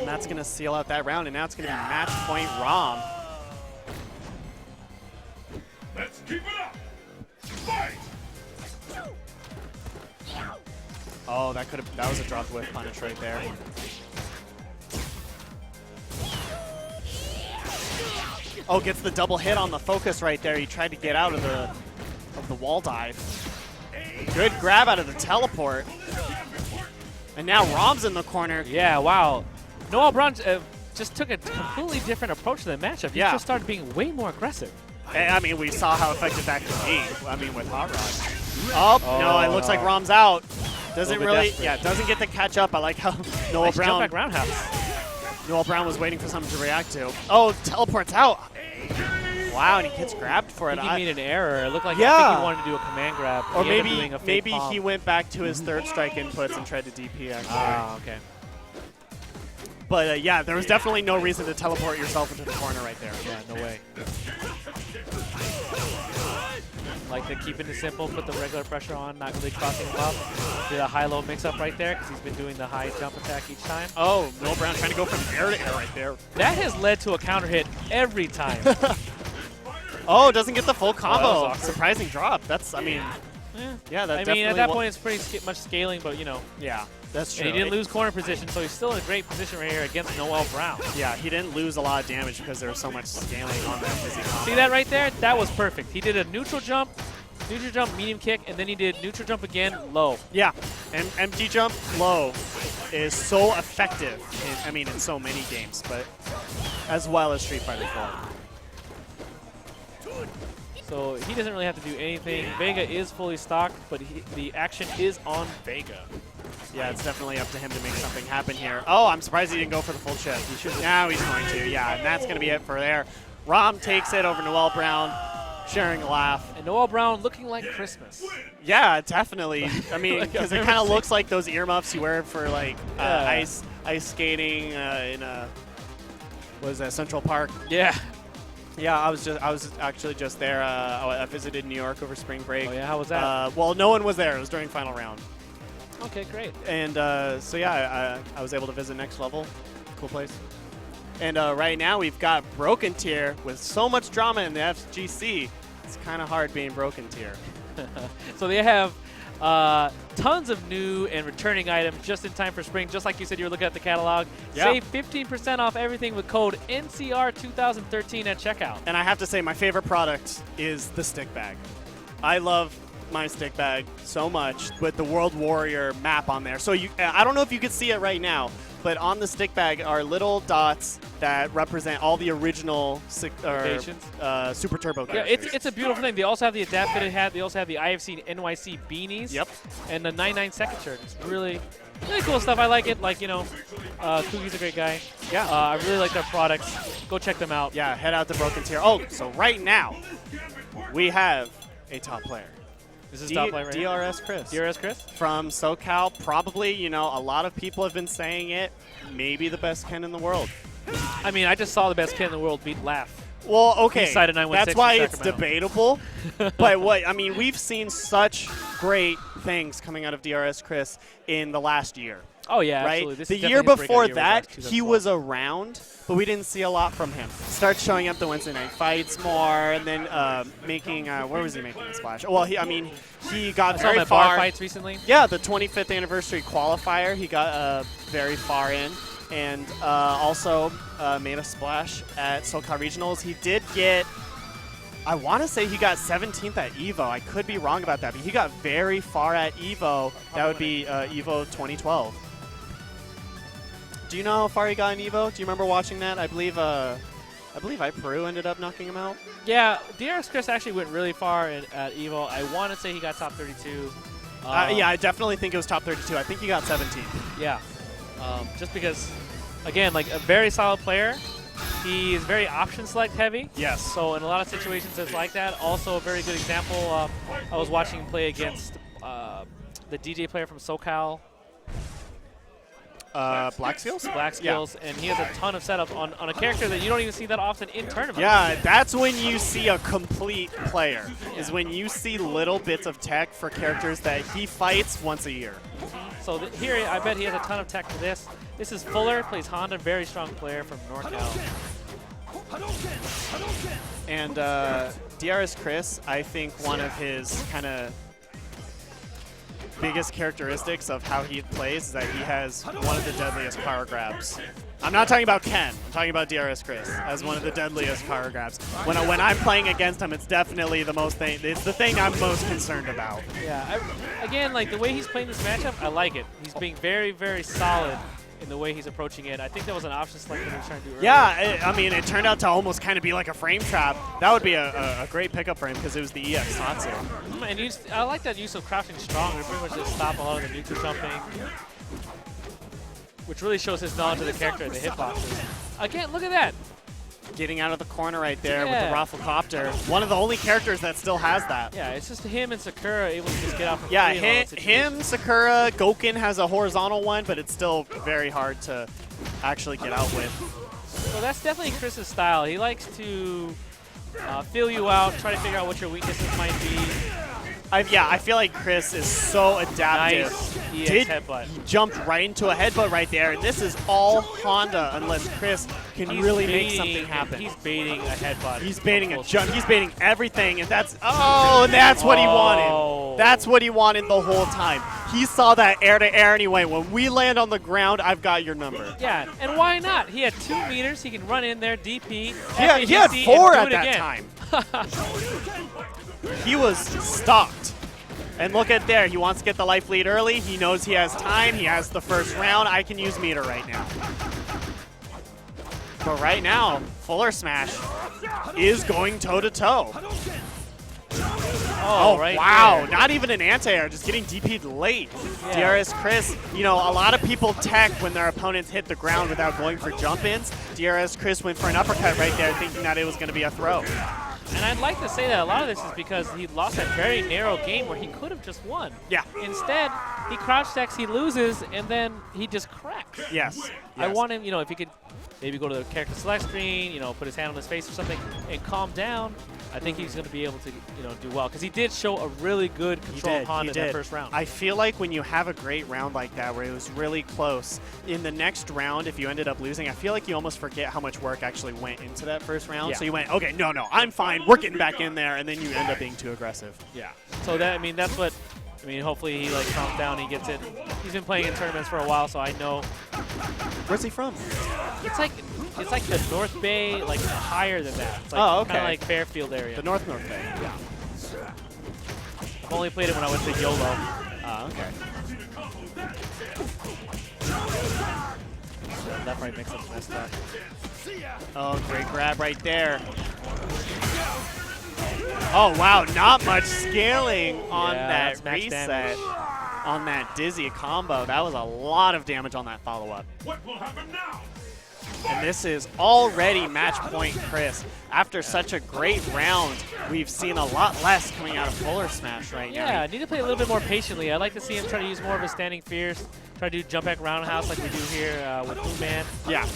And that's going to seal out that round, and now it's going to be match point Rom. Let's keep it up. Fight! Oh, that was a drop whiff punish right there. Oh, gets the double hit on the focus right there. He tried to get out of the wall dive. Good grab out of the teleport. And now Rom's in the corner. Yeah, wow. Noel Brown just took a completely different approach to the matchup. He just started being way more aggressive. I mean, we saw how effective that could be. I mean, with Hot Rod. Oh, no, it looks like Rom's out. Doesn't really, doesn't get the catch up. I like how Noel Brown. Jump back roundhouse. Noel Brown was waiting for something to react to. Oh, teleports out. Wow, and he gets grabbed for it. He made an error. It looked like I think he wanted to do a command grab. Or maybe he went back to his third strike inputs and tried to DP actually. Ah, okay. But yeah, there was definitely no reason to teleport yourself into the corner right there. Yeah, no way. Like to keeping it simple, put the regular pressure on, not really crossing him up. Did a high-low mix-up right there because he's been doing the high jump attack each time. Oh, Noel Brown trying to go from air to air right there. That has led to a counter hit every time. Oh, doesn't get the full combo. Oh, surprising drop. That's, I mean, yeah, that I mean, at that point, it's pretty much scaling, but you know. Yeah, that's true. And he didn't lose corner position, so he's still in a great position right here against Noel Brown. Yeah, he didn't lose a lot of damage because there was so much scaling on that busy combo. See that right there? That was perfect. He did a neutral jump, medium kick, and then he did neutral jump again, low. Yeah, and empty jump, low is so effective, in so many games, but as well as Street Fighter 4. So he doesn't really have to do anything. Vega is fully stocked, but the action is on Vega. Yeah, it's definitely up to him to make something happen here. Oh, I'm surprised he didn't go for the full chip. He should. Now he's going to, yeah, and that's going to be it for there. Rom takes it over Noel Brown, sharing a laugh. And Noel Brown looking like Christmas. Yeah, definitely. I mean, because it kind of looks like those earmuffs you wear for like ice skating in what is that, Central Park? Yeah. Yeah, I was actually just there. I visited New York over spring break. Oh yeah, how was that? Well, no one was there. It was during final round. Okay, great. And so yeah, I was able to visit Next Level. Cool place. And right now we've got Broken Tier with so much drama in the FGC. It's kind of hard being Broken Tier. So they have tons of new and returning items just in time for spring. Just like you said, you were looking at the catalog. Yeah. Save 15% off everything with code NCR2013 at checkout. And I have to say, my favorite product is the stick bag. I love my stick bag so much with the World Warrior map on there. So I don't know if you can see it right now, but on the stick bag are little dots that represent all the original Super Turbo characters. Yeah, it's a beautiful thing. They also have the Adapt Fitted hat. They also have the IFC NYC beanies. Yep. And the 99-second shirt. It's really cool stuff. I like it. Like, you know, Kugi's a great guy. Yeah. I really like their products. Go check them out. Yeah, head out to Broken Tier. Oh, so right now we have a top player. This is top player right here? DRS Chris. DRS Chris? From SoCal. Probably, you know, a lot of people have been saying it. Maybe the best Ken in the world. I mean, I just saw the best Ken in the world beat Laugh. Well, okay, Decided 916 that's why in it's Sacramento. debatable. But I mean, we've seen such great things coming out of DRS Chris in the last year. Oh, yeah, right? absolutely. This the is year definitely his before breakout year that, was he was around, but we didn't see a lot from him. Starts showing up the Wednesday night fights more, and then making where was he making a splash? Well, he got very at far. bar fights recently. Yeah, the 25th anniversary qualifier, he got very far in, and also made a splash at SoCal Regionals. He did get, I want to say he got 17th at EVO. I could be wrong about that, but he got very far at EVO. That would be EVO 2012. Do you know how far he got in EVO? Do you remember watching that? I believe Peru ended up knocking him out. Yeah, DRS Chris actually went really far at EVO. I want to say he got top 32. Yeah, I definitely think it was top 32. I think he got 17. Yeah, just because, again, like a very solid player. He is very option select heavy. Yes. So in a lot of situations it's like that. Also a very good example, I was watching him play against the DJ player from SoCal. Black Skills? Black Skills, yeah. And he has a ton of setups on a character that you don't even see that often in tournaments. Yeah, that's when you see a complete player, is when you see little bits of tech for characters that he fights once a year. So here, I bet he has a ton of tech for this. This is Fuller, plays Honda, very strong player from NorCal. And DRS Chris, I think one of his kind of biggest characteristics of how he plays is that he has one of the deadliest power grabs. I'm not talking about Ken. I'm talking about DRS Chris as one of the deadliest power grabs. When I'm playing against him, it's definitely the most thing. It's the thing I'm most concerned about. Yeah. Again, like the way he's playing this matchup, I like it. He's being very, very solid in the way he's approaching it. I think that was an option select that he was trying to do earlier. Yeah, I mean, it turned out to almost kind of be like a frame trap. That would be a great pickup for him because it was the EX Tatsu. And I like that use of crouching strong. It pretty much just stop a lot of the neutral jumping, which really shows his knowledge of the character and the hitboxes. Again, look at that. Getting out of the corner right there with Yeah. the Rafflecopter. One of the only characters that still has that. Yeah, it's just him and Sakura able to just get out from Yeah, free in all those him, Sakura, Goken has a horizontal one, but it's still very hard to actually get out with. So that's definitely Chris's style. He likes to feel you out, try to figure out what your weaknesses might be. I feel like Chris is so adaptive. Nice EX headbutt. He jumped right into a headbutt right there, and this is all Honda unless Chris can really make something happen. He's baiting a headbutt. He's baiting a jump. He's baiting everything, and that's what he wanted. That's what he wanted the whole time. He saw that air to air anyway. When we land on the ground, I've got your number. Yeah, and why not? He had 2 meters. He can run in there, DP. He had 4 at that again. time. He was stopped. And look at there. He wants to get the life lead early. He knows he has time. He has the first round. I can use meter right now. But right now, Fuller Smash is going toe-to-toe. Oh, right wow. there. Not even an anti-air, just getting DP'd late. Yeah. DRS Chris, you know, a lot of people tech when their opponents hit the ground without going for jump-ins. DRS Chris went for an uppercut right there thinking that it was going to be a throw. And I'd like to say that a lot of this is because he lost that very narrow game where he could have just won. Yeah. Instead, he crouch attacks, he loses, and then he just cracks. Yes. I want him, you know, if he could maybe go to the character select screen, you know, put his hand on his face or something, and calm down, I think he's going to be able to, you know, do well. Because he did show a really good control of Honda in that first round. I feel like when you have a great round like that where it was really close, in the next round, if you ended up losing, I feel like you almost forget how much work actually went into that first round. Yeah. So you went, okay, no, I'm fine. We're getting back in there. And then you end up being too aggressive. Yeah. So that, I mean, that's what, I mean, hopefully he like calms down, he gets it. He's been playing in tournaments for a while, so I know. Where's he from? It's like the North Bay, like higher than that. It's like okay. kind of like Fairfield area. The North Bay. Yeah. I've only played it when I went to YOLO. Okay. That probably makes it messed up. Oh, great grab right there. Oh, wow, not much scaling on that reset. On that dizzy combo. That was a lot of damage on that follow-up. What will happen now? And this is already match point Chris. After such a great round, we've seen a lot less coming out of Fuller Smash right now. Yeah, I need to play a little bit more patiently. I'd like to see him try to use more of his standing fierce, try to do jump back roundhouse like we do here with Blue Man. Yeah.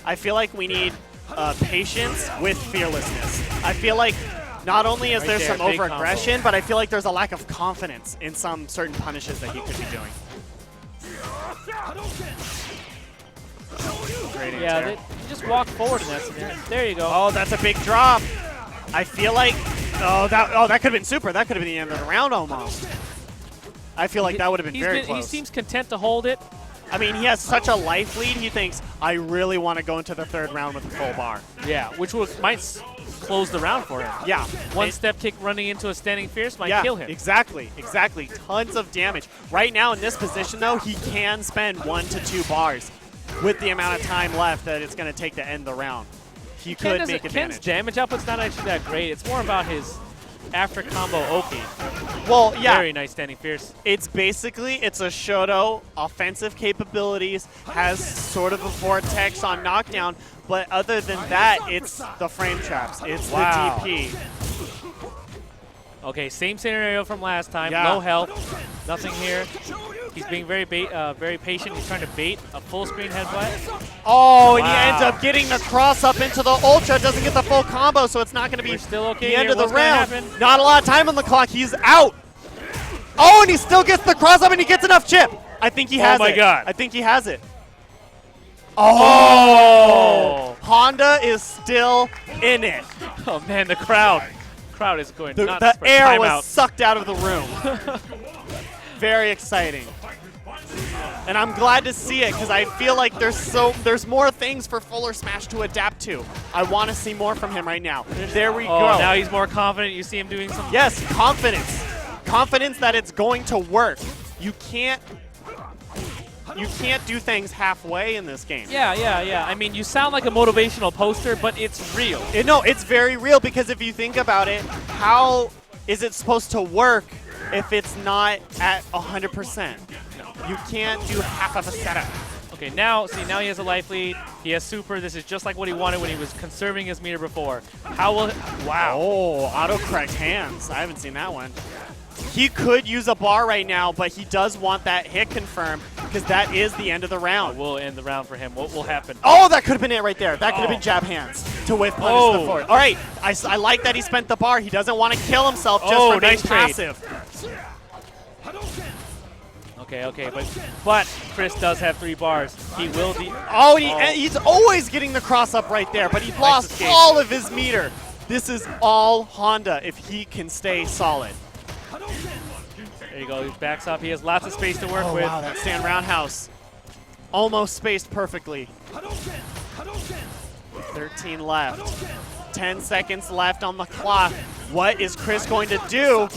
I feel like we need patience with fearlessness. I feel like not only is there some over-aggression, but I feel like there's a lack of confidence in some certain punishes that he could be doing. Great Yeah, you just walk forward in that scenario. There you go. Oh, that's a big drop. I feel like, that could have been super. That could have been the end of the round almost. I feel like that would have been very close. He seems content to hold it. I mean, he has such a life lead. He thinks, I really want to go into the third round with a full bar. Yeah, which might close the round for him. Yeah. One step kick running into a standing fierce might kill him. Exactly. Tons of damage. Right now in this position, though, he can spend 1 to 2 bars with the amount of time left that it's going to take to end the round. He could make advantage. Ken's damage output's not actually that great. It's more about his after combo Oki. Well, yeah. Very nice standing fierce. It's basically, it's a Shoto, offensive capabilities, has sort of a vortex on knockdown, but other than that, it's the frame traps. It's the DP. Okay, same scenario from last time. Yeah. Low health, nothing here. He's being very patient. He's trying to bait a full screen headbutt. Oh, and he ends up getting the cross up into the Ultra. Doesn't get the full combo, so it's not going to be We're still okay the end of the What's gonna round. happen? Not a lot of time on the clock. He's out. Oh, and he still gets the cross up, and he gets enough chip. I think he has it. Oh, my God. I think he has it. Oh! Honda is still in it. Oh man, the crowd is going nuts. The for air timeout. was sucked out of the room. Very exciting. And I'm glad to see it because I feel like there's more things for Fuller Smash to adapt to. I want to see more from him right now. There we go. Now he's more confident. You see him doing something. Yes, confidence. Confidence that it's going to work. You can't do things halfway in this game. Yeah. I mean, you sound like a motivational poster, but it's real. No, it's very real because if you think about it, how is it supposed to work if it's not at 100%? You can't do half of a setup. Okay, now he has a life lead. He has super. This is just like what he wanted when he was conserving his meter before. How will? Wow. Oh, autocorrect hands. I haven't seen that one. He could use a bar right now, but he does want that hit confirmed because that is the end of the round. We'll end the round for him. What will happen? Oh, that could have been it right there. That could have been jab hands to whiff punish to the forward. All right, I like that he spent the bar. He doesn't want to kill himself just for being passive. Okay, but Chris does have 3 bars. He will be. Oh, he's always getting the cross up right there, but he lost all of his meter. This is all Honda if he can stay solid. There you go. He backs up. He has lots of space to work with. Wow, that stand roundhouse. Almost spaced perfectly. 13 left. 10 seconds left on the clock. What is Chris going to do?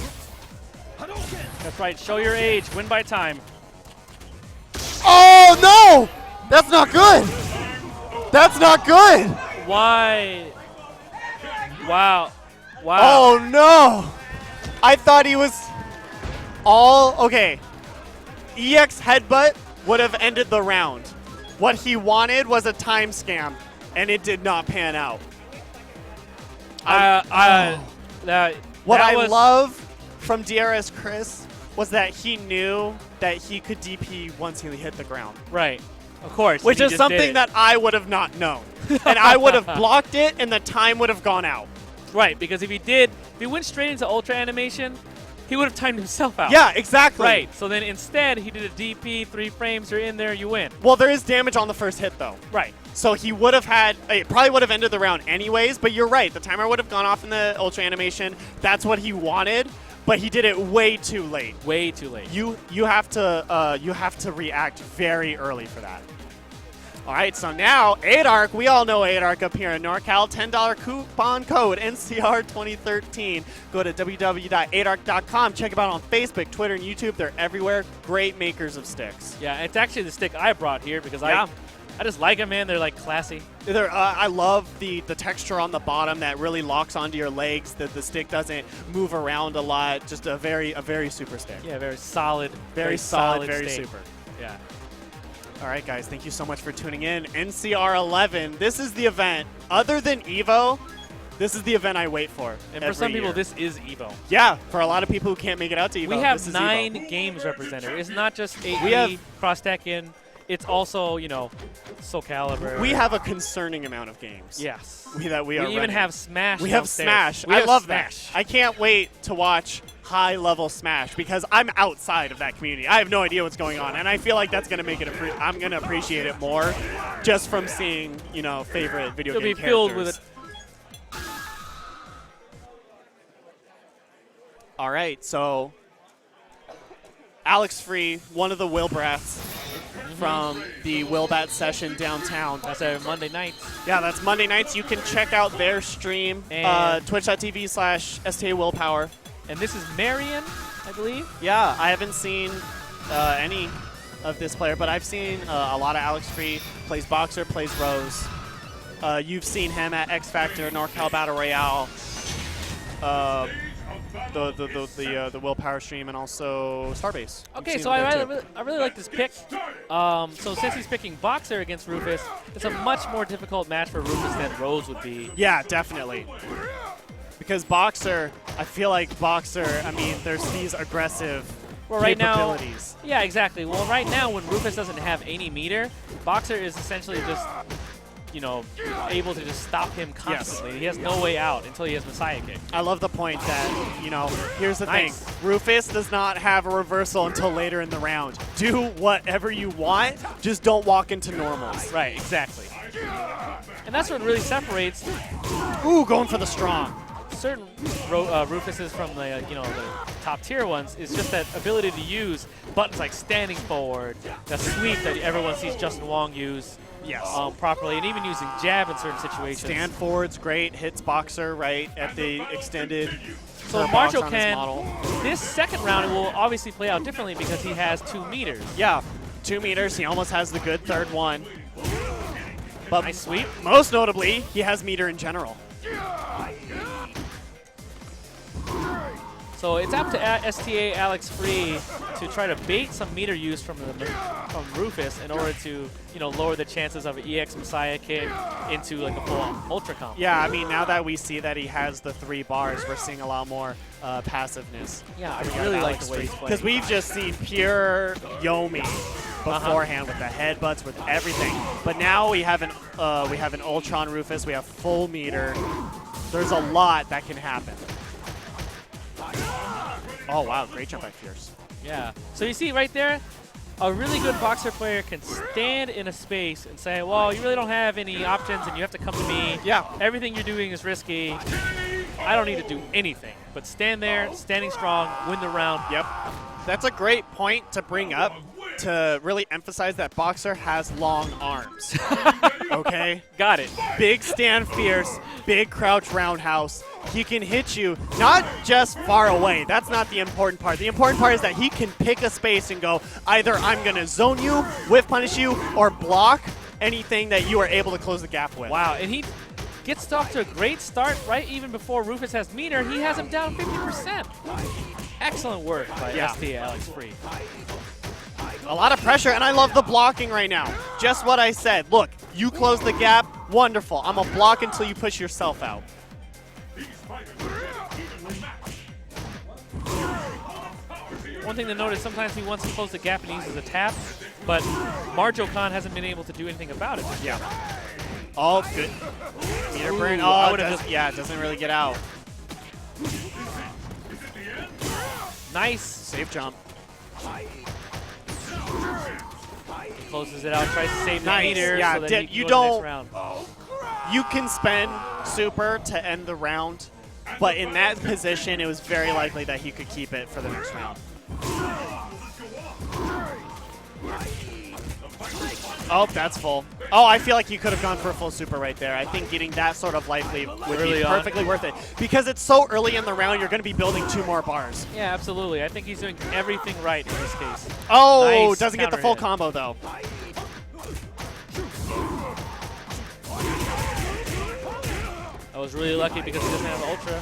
That's right. Show your age. Win by time. Oh, no! That's not good. That's not good. Why? Wow. Oh, no. I thought he was okay. EX headbutt would have ended the round. What he wanted was a time scam, and it did not pan out. What I love from DRS Chris was that he knew that he could DP once he hit the ground. Right. Of course. Which is something that I would have not known. And I would have blocked it, and the time would have gone out. Right, because if he went straight into Ultra Animation, he would have timed himself out. Yeah, exactly. Right, so then instead, he did a DP, 3 frames, you're in there, you win. Well, there is damage on the first hit, though. Right. So he would have it probably would have ended the round anyways, but you're right. The timer would have gone off in the Ultra Animation. That's what he wanted, but he did it way too late. Way too late. You have to react very early for that. All right, so now ADARC, we all know ADARC up here in NorCal, $10 coupon code NCR2013. Go to www.adarc.com. Check them out on Facebook, Twitter, and YouTube. They're everywhere. Great makers of sticks. Yeah, it's actually the stick I brought here because I just like them, man. They're like classy. I love the texture on the bottom that really locks onto your legs. That the stick doesn't move around a lot. Just a very super stick. Yeah, very solid. Very solid, very stick. super. Yeah. All right, guys, thank you so much for tuning in. NCR 11, this is the event. Other than EVO, this is the event I wait for. And for some people, this is EVO. Yeah, for a lot of people who can't make it out to EVO, we have this is 9 EVO. games represented. It's not just 8 cross-Tekken. It's also, Soul Calibur. We have a concerning amount of games. Yes. We even have Smash. We have downstairs. Smash. I love Smash. that. I can't wait to watch high-level Smash because I'm outside of that community. I have no idea what's going on, and I feel like that's going to make it. I'm going to appreciate it more just from seeing, favorite video game characters. It'll be filled with it. All right, so Alex Free, one of the Wilbrats from the Wilbat session downtown. That's our Monday nights. Yeah, that's Monday nights. You can check out their stream, twitch.tv/STA Willpower. And this is Marion, I believe. Yeah, I haven't seen any of this player, but I've seen a lot of Alex Free. Plays Boxer, plays Rose. You've seen him at X Factor, NorCal Battle Royale, the Willpower stream, and also Starbase. Okay, so I really like this pick. So since he's picking Boxer against Rufus, it's a much more difficult match for Rufus than Rose would be. Yeah, definitely. Because Boxer, I feel like Boxer, there's these aggressive capabilities. Yeah, exactly. Well, right now, when Rufus doesn't have any meter, Boxer is essentially just you know, able to just stop him constantly. He has no way out until he has Messiah kick. I love the point that, you know, here's the Nice. thing. Rufus does not have a reversal until later in the round. Do whatever you want, just don't walk into normals. Right, exactly. And that's what really separates Ooh, going for the strong. certain Rufuses from the you know, the top tier ones is just that ability to use buttons like standing forward, the sweep that everyone sees Justin Wong use properly, and even using jab in certain situations. Stand forward's great, hits boxer right at the extended. So box on Marjo his can, model. this second round will obviously play out differently because he has 2 meters. Yeah, 2 meters. He almost has the good third one. But Nice sweep. most notably, he has meter in general. So it's up to STA Alex Free to try to bait some meter use from Rufus in order to, you know, lower the chances of an EX Messiah kick into like a full ultra comp. Yeah, I mean, now that we see that he has the 3 bars, we're seeing a lot more passiveness. Yeah, I really like the way he's playing. Because we've just seen pure Yomi beforehand with the headbutts, with everything. But now we have an Ultron Rufus. We have full meter. There's a lot that can happen. Oh wow, great jump by Fierce. Yeah. So you see right there, a really good boxer player can stand in a space and say, well, you really don't have any options and you have to come to me. Yeah. Everything you're doing is risky. I don't need to do anything. But stand there, standing strong, win the round. Yep. That's a great point to bring up to really emphasize that boxer has long arms. Okay? Got it. Big stand fierce, big crouch roundhouse. He can hit you not just far away. That's not the important part. The important part is that he can pick a space and go, either I'm going to zone you, whiff punish you, or block anything that you are able to close the gap with. Wow, and he gets off to a great start right even before Rufus has meter. He has him down 50%. Excellent work by ST Alex Free. A lot of pressure, and I love the blocking right now. Just what I said. Look, you close the gap, wonderful. I'm going to block until you push yourself out. One thing to note is sometimes he wants to close the gap and he uses a tap, but Marjo Khan hasn't been able to do anything about it. Yeah. Oh, good. Meter burn. Oh, it doesn't really get out. Nice. Safe jump. Closes it out, tries to save the Nice. meter Yeah, so that he can you go to the don't- next round. You can spend super to end the round, but in that position, it was very likely that he could keep it for the next round. Oh, that's full. Oh, I feel like you could have gone for a full super right there. I think getting that sort of life lead would be perfectly worth it. Because it's so early in the round, you're going to be building 2 more bars. Yeah, absolutely. I think he's doing everything right in this case. Oh, Nice doesn't get the counter full hit. combo, though. I was really lucky because he doesn't have Ultra.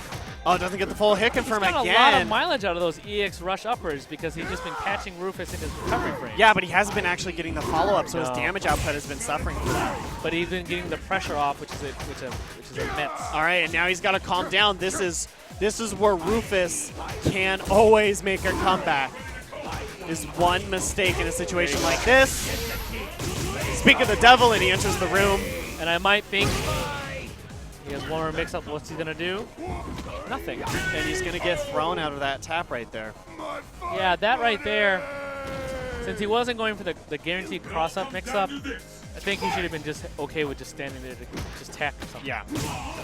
Oh, doesn't get the full hit confirm He's got again. a lot of mileage out of those EX rush uppers because he's just been catching Rufus in his recovery frame. Yeah, but he hasn't been actually getting the follow-up, so his No. damage output has been suffering from that. But he's been getting the pressure off, which is immense. All right, and now he's got to calm down. This is where Rufus can always make a comeback. Is one mistake in a situation like this. Speak of the devil, and he enters the room. And I might think he has one more mix-up. What's he going to do? Nothing. And he's going to get thrown out of that tap right there. Yeah, that right there, since he wasn't going for the guaranteed cross-up mix-up, I think he should have been just okay with just standing there to just tack or something. Yeah.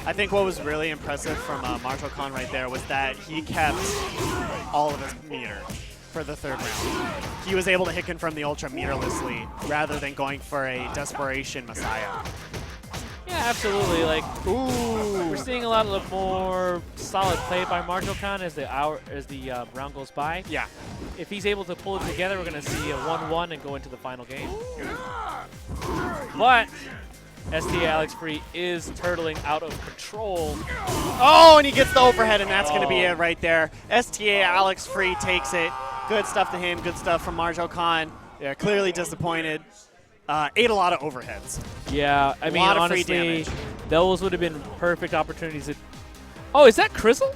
I think what was really impressive from Marjo Khan right there was that he kept all of his meter for the third round. He was able to hit confirm the Ultra meterlessly rather than going for a Desperation Messiah. Yeah, absolutely. Like, we're seeing a lot of more solid play by Marjo Khan as the round goes by. Yeah. If he's able to pull it together, we're going to see a 1-1 and go into the final game. But ST Alex Free is turtling out of control. Oh, and he gets the overhead, and that's going to be it right there. STA Alex Free takes it. Good stuff to him. Good stuff from Marjo Khan. Yeah, clearly disappointed. Ate a lot of overheads. Yeah, I mean, lot of free honestly, damage. those would have been perfect opportunities. Oh, is that Crizzle?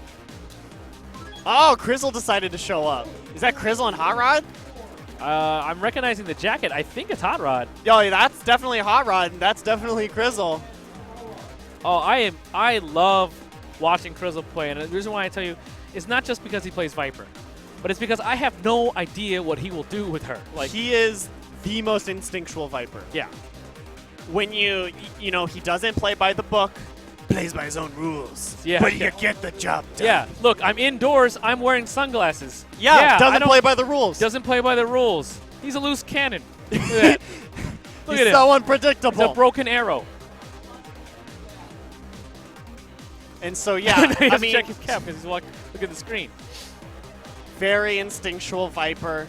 Oh, Crizzle decided to show up. Is that Crizzle and Hot Rod? I'm recognizing the jacket. I think it's Hot Rod. Yo, that's definitely Hot Rod, and that's definitely Krizzle. Oh, I love watching Krizzle play, and the reason why I tell you is not just because he plays Viper, but it's because I have no idea what he will do with her. Like, he is the most instinctual Viper. yeah. When you know, he doesn't play by the book, plays by his own rules. Yeah. But you get the job done. Yeah, look, I'm indoors. I'm wearing sunglasses. Yeah, I doesn't don't- play by the rules. Doesn't play by the rules. He's a loose cannon. Look at that. Look He's at him. so It's unpredictable. a broken arrow. And so, yeah, he I doesn't mean, check his cap because he's walking. Look at the screen. very instinctual Viper.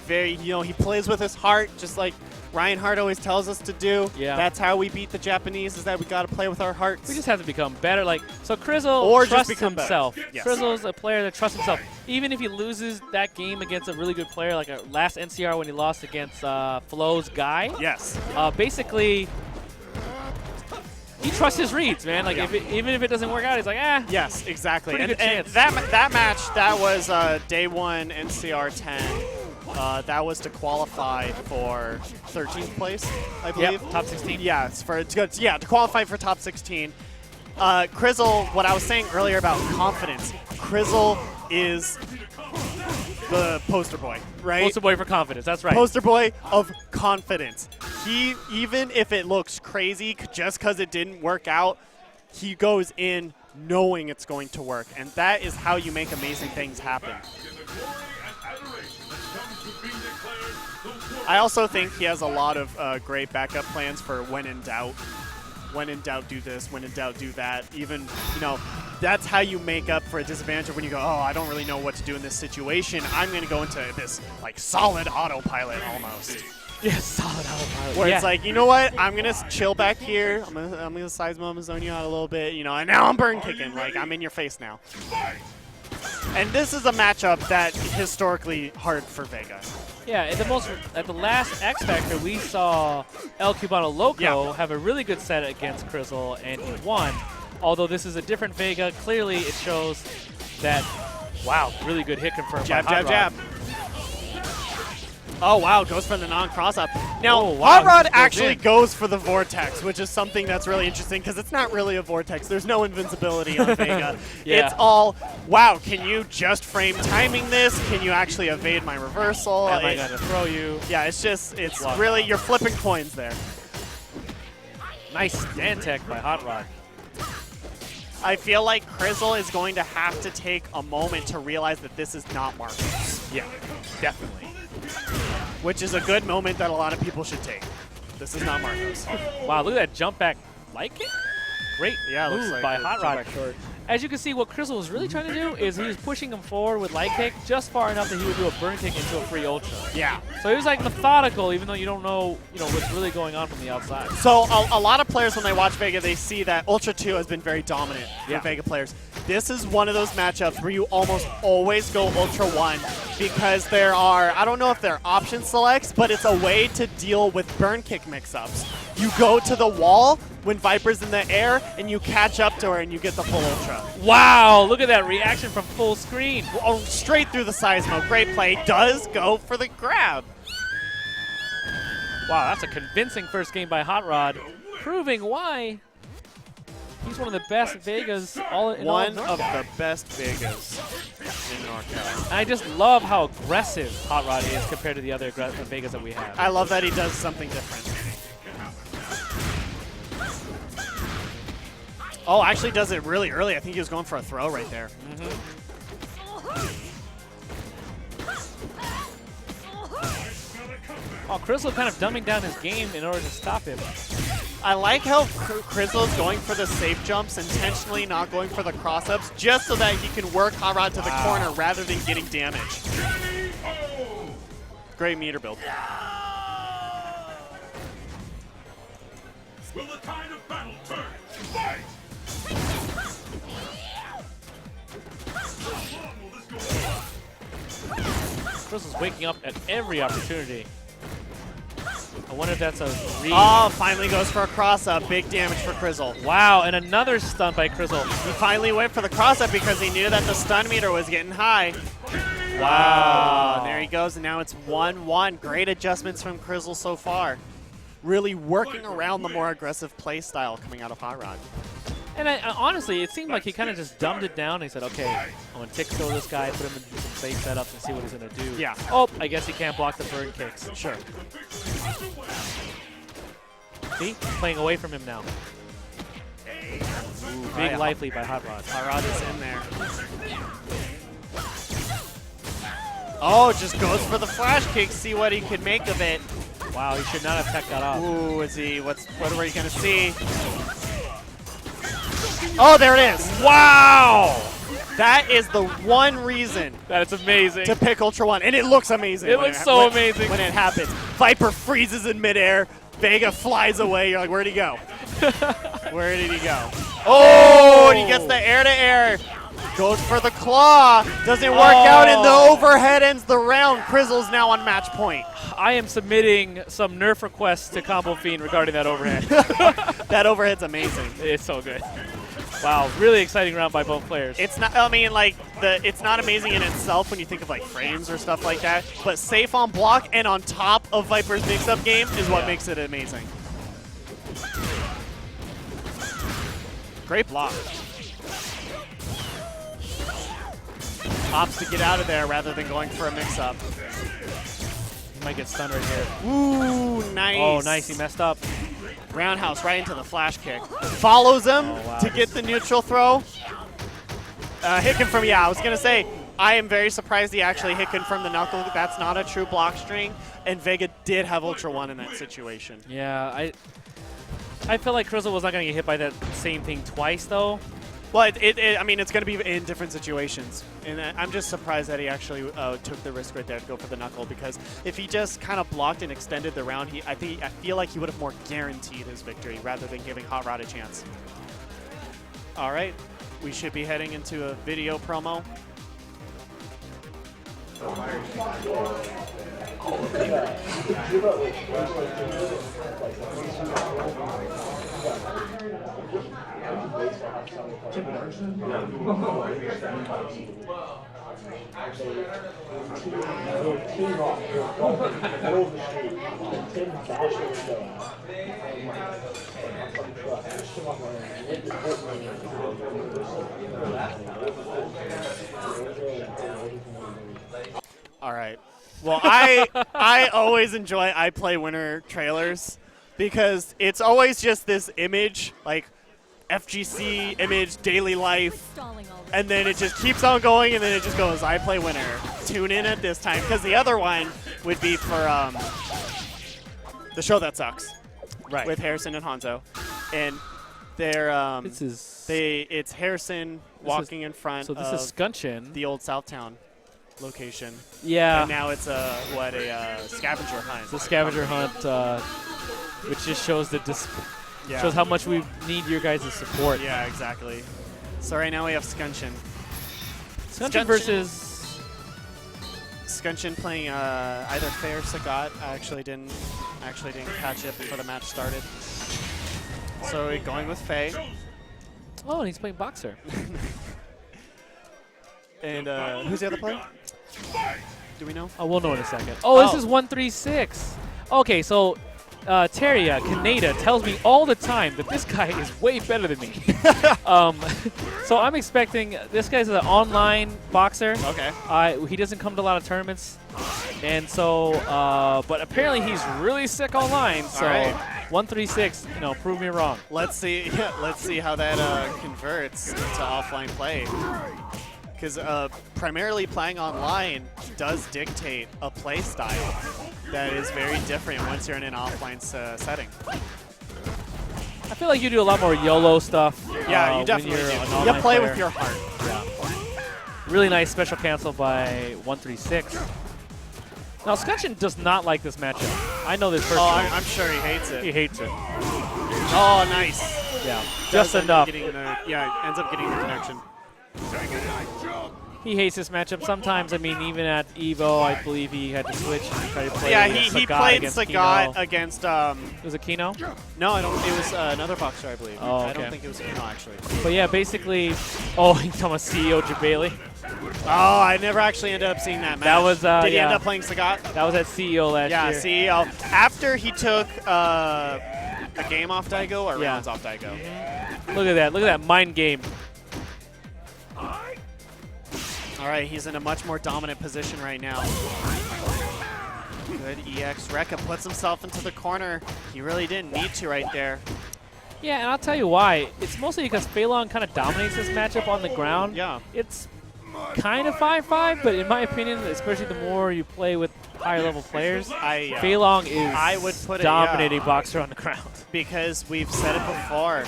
Very, he plays with his heart, just like Ryan Hart always tells us to do. Yeah. That's how we beat the Japanese, is that we got to play with our hearts. We just have to become better. Like, so Krizzle Or just trusts become better. himself. Yes. Krizzle's a player that trusts himself. Even if he loses that game against a really good player, like last NCR when he lost against Flo's guy. Yes. Basically, he trusts his reads, man. Like, even if it doesn't work out, he's like, ah. Yes, exactly. Pretty And, good and chance. that match, that was day 1 NCR 10. That was to qualify for 13th place, I believe. Yep, top 16. Yeah, to qualify for top 16. Krizzle, what I was saying earlier about confidence, Krizzle is the poster boy, right? Poster boy for confidence. That's right. Poster boy of confidence. He, even if it looks crazy just because it didn't work out, he goes in knowing it's going to work. And that is how you make amazing things happen. I also think he has a lot of great backup plans for when in doubt. When in doubt, do this. When in doubt, do that. Even, that's how you make up for a disadvantage when you go, oh, I don't really know what to do in this situation. I'm going to go into this, like, solid autopilot almost. Yeah, solid autopilot. Where it's like, you know what? I'm going to chill back here. I'm gonna size mama zone you out a little bit, and now I'm burn kicking. Like, I'm in your face now. And this is a matchup that historically hard for Vega. Yeah, at the last X Factor, we saw El Cubano Loco have a really good set against Krizzle, and he won. Although this is a different Vega, clearly it shows that, wow, really good hit confirmed Jab, by Hot jab, Rod. jab. Oh, wow, goes for the non-cross-up. Now, Oh, wow, Hot Rod he goes actually in. goes for the Vortex, which is something that's really interesting because it's not really a Vortex. There's no invincibility on Vega. Yeah. It's all, wow, can you just frame timing this? Can you actually evade my reversal? Am I going to throw you? Yeah, it's Wow. really, you're flipping coins there. Nice stand tech by Hot Rod. I feel like Krizzle is going to have to take a moment to realize that this is not Marcos. Yeah, definitely. Which is a good moment that a lot of people should take. This is not Marcos. Wow, look at that jump back light kick. Great Yeah, it looks move like by the Hot jump Rod. back short. As you can see, what Krizzle was really trying to do is he was pushing him forward with light kick just far enough that he would do a burn kick into a free ultra. Yeah. So he was like methodical, even though you don't know, what's really going on from the outside. So a lot of players, when they watch Vega, they see that Ultra 2 has been very dominant for Vega players. This is one of those matchups where you almost always go Ultra 1 because there are, I don't know if they're option selects, but it's a way to deal with burn kick mix-ups. You go to the wall when Viper's in the air, and you catch up to her, and you get the full Ultra. Wow, look at that reaction from full screen. Oh, straight through the Seismo. Great play. Does go for the grab. Wow, that's a convincing first game by Hot Rod, proving why he's one of the best Vegas One of the best Vegas in NorCal. And I just love how aggressive Hot Rod is compared to the other Vegas that we have. I love that he does something different. Oh, actually does it really early. I think he was going for a throw right there. Oh, Krizzle kind of dumbing down his game in order to stop him. I like how Krizzle's going for the safe jumps, intentionally not going for the cross-ups, just so that he can work Hot Rod to the corner rather than getting damage. Great meter build. Will the tide of battle turn? Fight! Krizzle's waking up at every opportunity. I wonder if that's a read. Oh, finally goes for a cross-up. Big damage for Krizzle. Wow, and another stunt by Krizzle. He finally went for the cross-up because he knew that the stun meter was getting high. Wow. There he goes, and now it's 1-1. Great adjustments from Krizzle so far. Really working around the more aggressive play style coming out of Hot Rod. And honestly, it seemed like he kind of just dumbed it down. He said, okay, I'm going to tick throw this guy, put him in some safe setups, and see what he's going to do. Yeah. Oh, I guess he can't block the burn kicks. Sure. See? Playing away from him now. Ooh, big life lead by Hot Rod. Hot Rod is in there. Oh, just goes for the flash kick, see what he could make of it. Wow, he should not have teched that off. Ooh, is he, what are we going to see? Oh, there it is. Wow! That is the one reason That is amazing. to pick Ultra One, and it looks amazing. It looks so amazing. When it happens. Viper freezes in midair, Vega flies away, you're like, where'd he go? Where did he go? Oh, and he gets the air-to-air. Goes for the claw. Doesn't work out, and the overhead ends the round. Krizzle's now on match point. I am submitting some nerf requests to Combo Fiend regarding that overhead. That overhead's amazing. It's so good. Wow, really exciting round by both players. It's not, I mean, like, it's not amazing in itself when you think of, like, frames or stuff like that, but safe on block and on top of Viper's mix-up game is what makes it amazing. Great block. Opts to get out of there rather than going for a mix-up. He might get stunned right here. Ooh, nice. Oh, nice. He messed up. Roundhouse right into the flash kick. Follows him to get the neutral throw. Hit confirm, yeah, I was going to say, I am very surprised he actually hit confirm the knuckle. That's not a true block string, and Vega did have Ultra One in that situation. Yeah, I feel like Krizzle was not going to get hit by that same thing twice, though. Well, I mean, it's going to be in different situations, and I'm just surprised that he actually took the risk right there to go for the knuckle, because if he just kind of blocked and extended the round, I feel like he would have more guaranteed his victory rather than giving Hot Rod a chance. All right, we should be heading into a video promo. All right. Well, I always enjoy I Play Winner trailers because it's always just this image, like FGC image, daily life, and then it just keeps on going, and then it just goes, I Play Winner. Tune in at this time, because the other one would be for The Show That Sucks, Right. with Harrison and Hanzo, and they're it's Harrison walking in front. So this of is Scunchin, the old Southtown location. Yeah. And now it's a scavenger hunt. It's a scavenger hunt, which just shows shows how much we need your guys' support. Yeah, exactly. So right now we have Scunchin. Scunchin versus Scunchin playing either Faye or Sagat. I actually didn't catch it before the match started. So we're going with Faye. Oh, and he's playing Boxer. And who's the other player? Do we know? Oh, we'll know in a second. Oh, this is 136. Okay, so Terria Kaneda tells me all the time that this guy is way better than me. So I'm expecting this guy's an online boxer. Okay. He doesn't come to a lot of tournaments, and so but apparently he's really sick online. So 136, prove me wrong. Let's see. Let's see how that converts into offline play. Because primarily playing online does dictate a play style that is very different once you're in an offline setting. I feel like you do a lot more YOLO stuff. Yeah, you definitely do. You play with your heart. Yeah. Really nice special cancel by 136. Now, Scunchin does not like this matchup. I know this personally. Oh, I'm sure he hates it. He hates it. Oh, nice. Yeah, just enough. Ends up getting the connection. He hates this matchup. Sometimes, I mean, even at EVO, I believe he had to switch. Tried to play Yeah, he played against Sagat Kino. against. Was it Kino? No, I don't. It was another boxer, I believe. Oh, I don't okay. think it was Kino actually. But yeah, basically, oh, you're talking about CEO Jabali. Oh, I never actually ended up seeing that match. That was, Did he end yeah. up playing Sagat? That was at CEO last Yeah, year. CEO. After he took a game off Daigo or Yeah. rounds off Daigo. Look at that. Look at that mind game. All right, he's in a much more dominant position right now. Good EX. Rekka puts himself into the corner. He really didn't need to right there. Yeah, and I'll tell you why. It's mostly because Fei Long kind of dominates this matchup on the ground. Yeah. It's kind of 5-5, but in my opinion, especially the more you play with higher level players, Fei Long is I would put it, dominating boxer on the ground. Because we've said it before,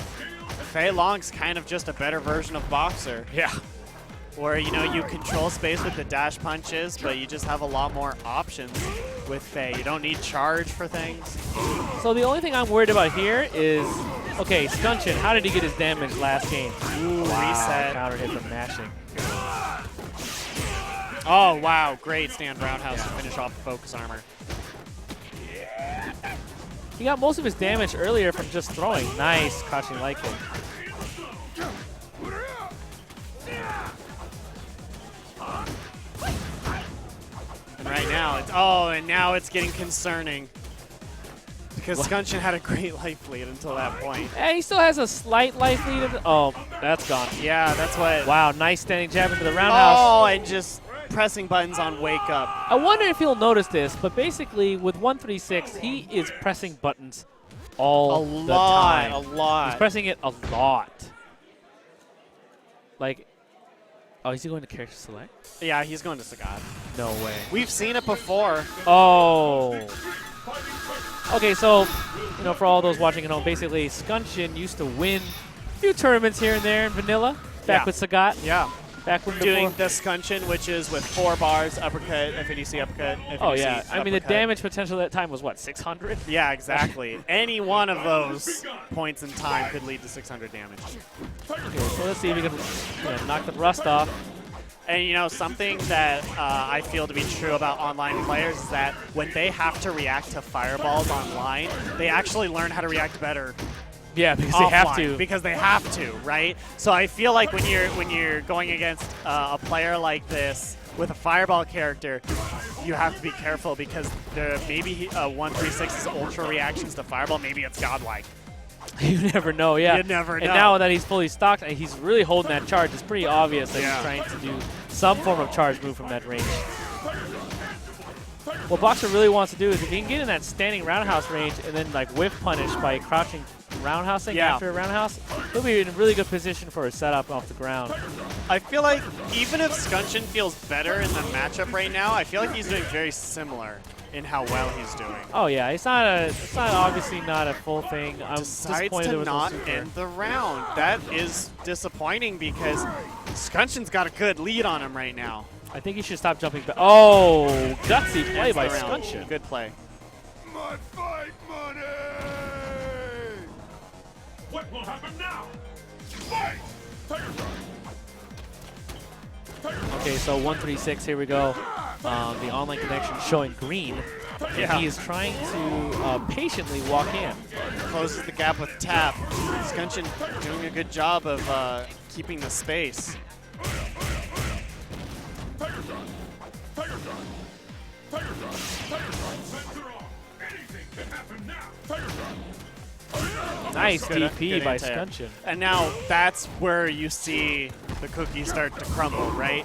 Fei Long's kind of just a better version of boxer. Yeah. Where, you know, you control space with the dash punches, but you just have a lot more options with Fei. You don't need charge for things. So the only thing I'm worried about here is, okay, Scunchin, how did he get his damage last game? Ooh, Wow, reset. counter hit from mashing. Oh, wow. Great stand roundhouse to finish off the focus armor. He got most of his damage earlier from just throwing. Nice crouching light kick. And right now, now it's getting concerning. Because Scunchin had a great life lead until that point. Hey, he still has a slight life lead. Oh, that's gone. Yeah, that's what. Wow, nice standing jab into the roundhouse. Oh, and just pressing buttons on wake up. I wonder if you'll notice this, but basically with 136, he is pressing buttons all the time. A lot. He's pressing it a lot. Like, oh, is he going to character select? Yeah, he's going to Sagat. No way. We've seen it before. Oh. Okay, so, you know, for all those watching at home, basically, Scunchin used to win a few tournaments here and there in vanilla, back with Sagat. Yeah. Back when Doing before. the Scunchin, which is with 4 bars, uppercut, FADC uppercut, FADC Oh, yeah. I mean, the uppercut. damage potential at that time was, what, 600? Yeah, exactly. Any one of those points in time could lead to 600 damage. Okay, so let's see if we can knock the rust off. And, you know, something that I feel to be true about online players is that when they have to react to fireballs online, they actually learn how to react better. Yeah, because Offline, they have to. Because they have to, right? So I feel like when you're going against a player like this with a fireball character, you have to be careful because maybe 136's ultra reactions to fireball, maybe it's godlike. You never know, yeah. You never know. And now that he's fully stocked and he's really holding that charge, it's pretty obvious that he's trying to do some form of charge move from that range. What Boxer really wants to do is if he can get in that standing roundhouse range and then like whiff punish by crouching roundhousing after a roundhouse, he'll be in a really good position for a setup off the ground. I feel like even if Scunchin feels better in the matchup right now, I feel like he's doing very similar in how well he's doing. Oh yeah, it's not obviously not a full thing. I'm Decides disappointed to with not the super. end the round. That is disappointing because Scunchin's got a good lead on him right now. I think he should stop jumping back. Oh, gutsy play Ends by the round. Scunchin. Good play. My fight money! What will happen now? Fight! Okay, so 136, here we go. The online connection showing green. And he is trying to patiently walk in. Closes the gap with tap. Scunchin doing a good job of keeping the space. Nice Good DP by anti-air. Scunchin. And now that's where you see the cookies start to crumble, right?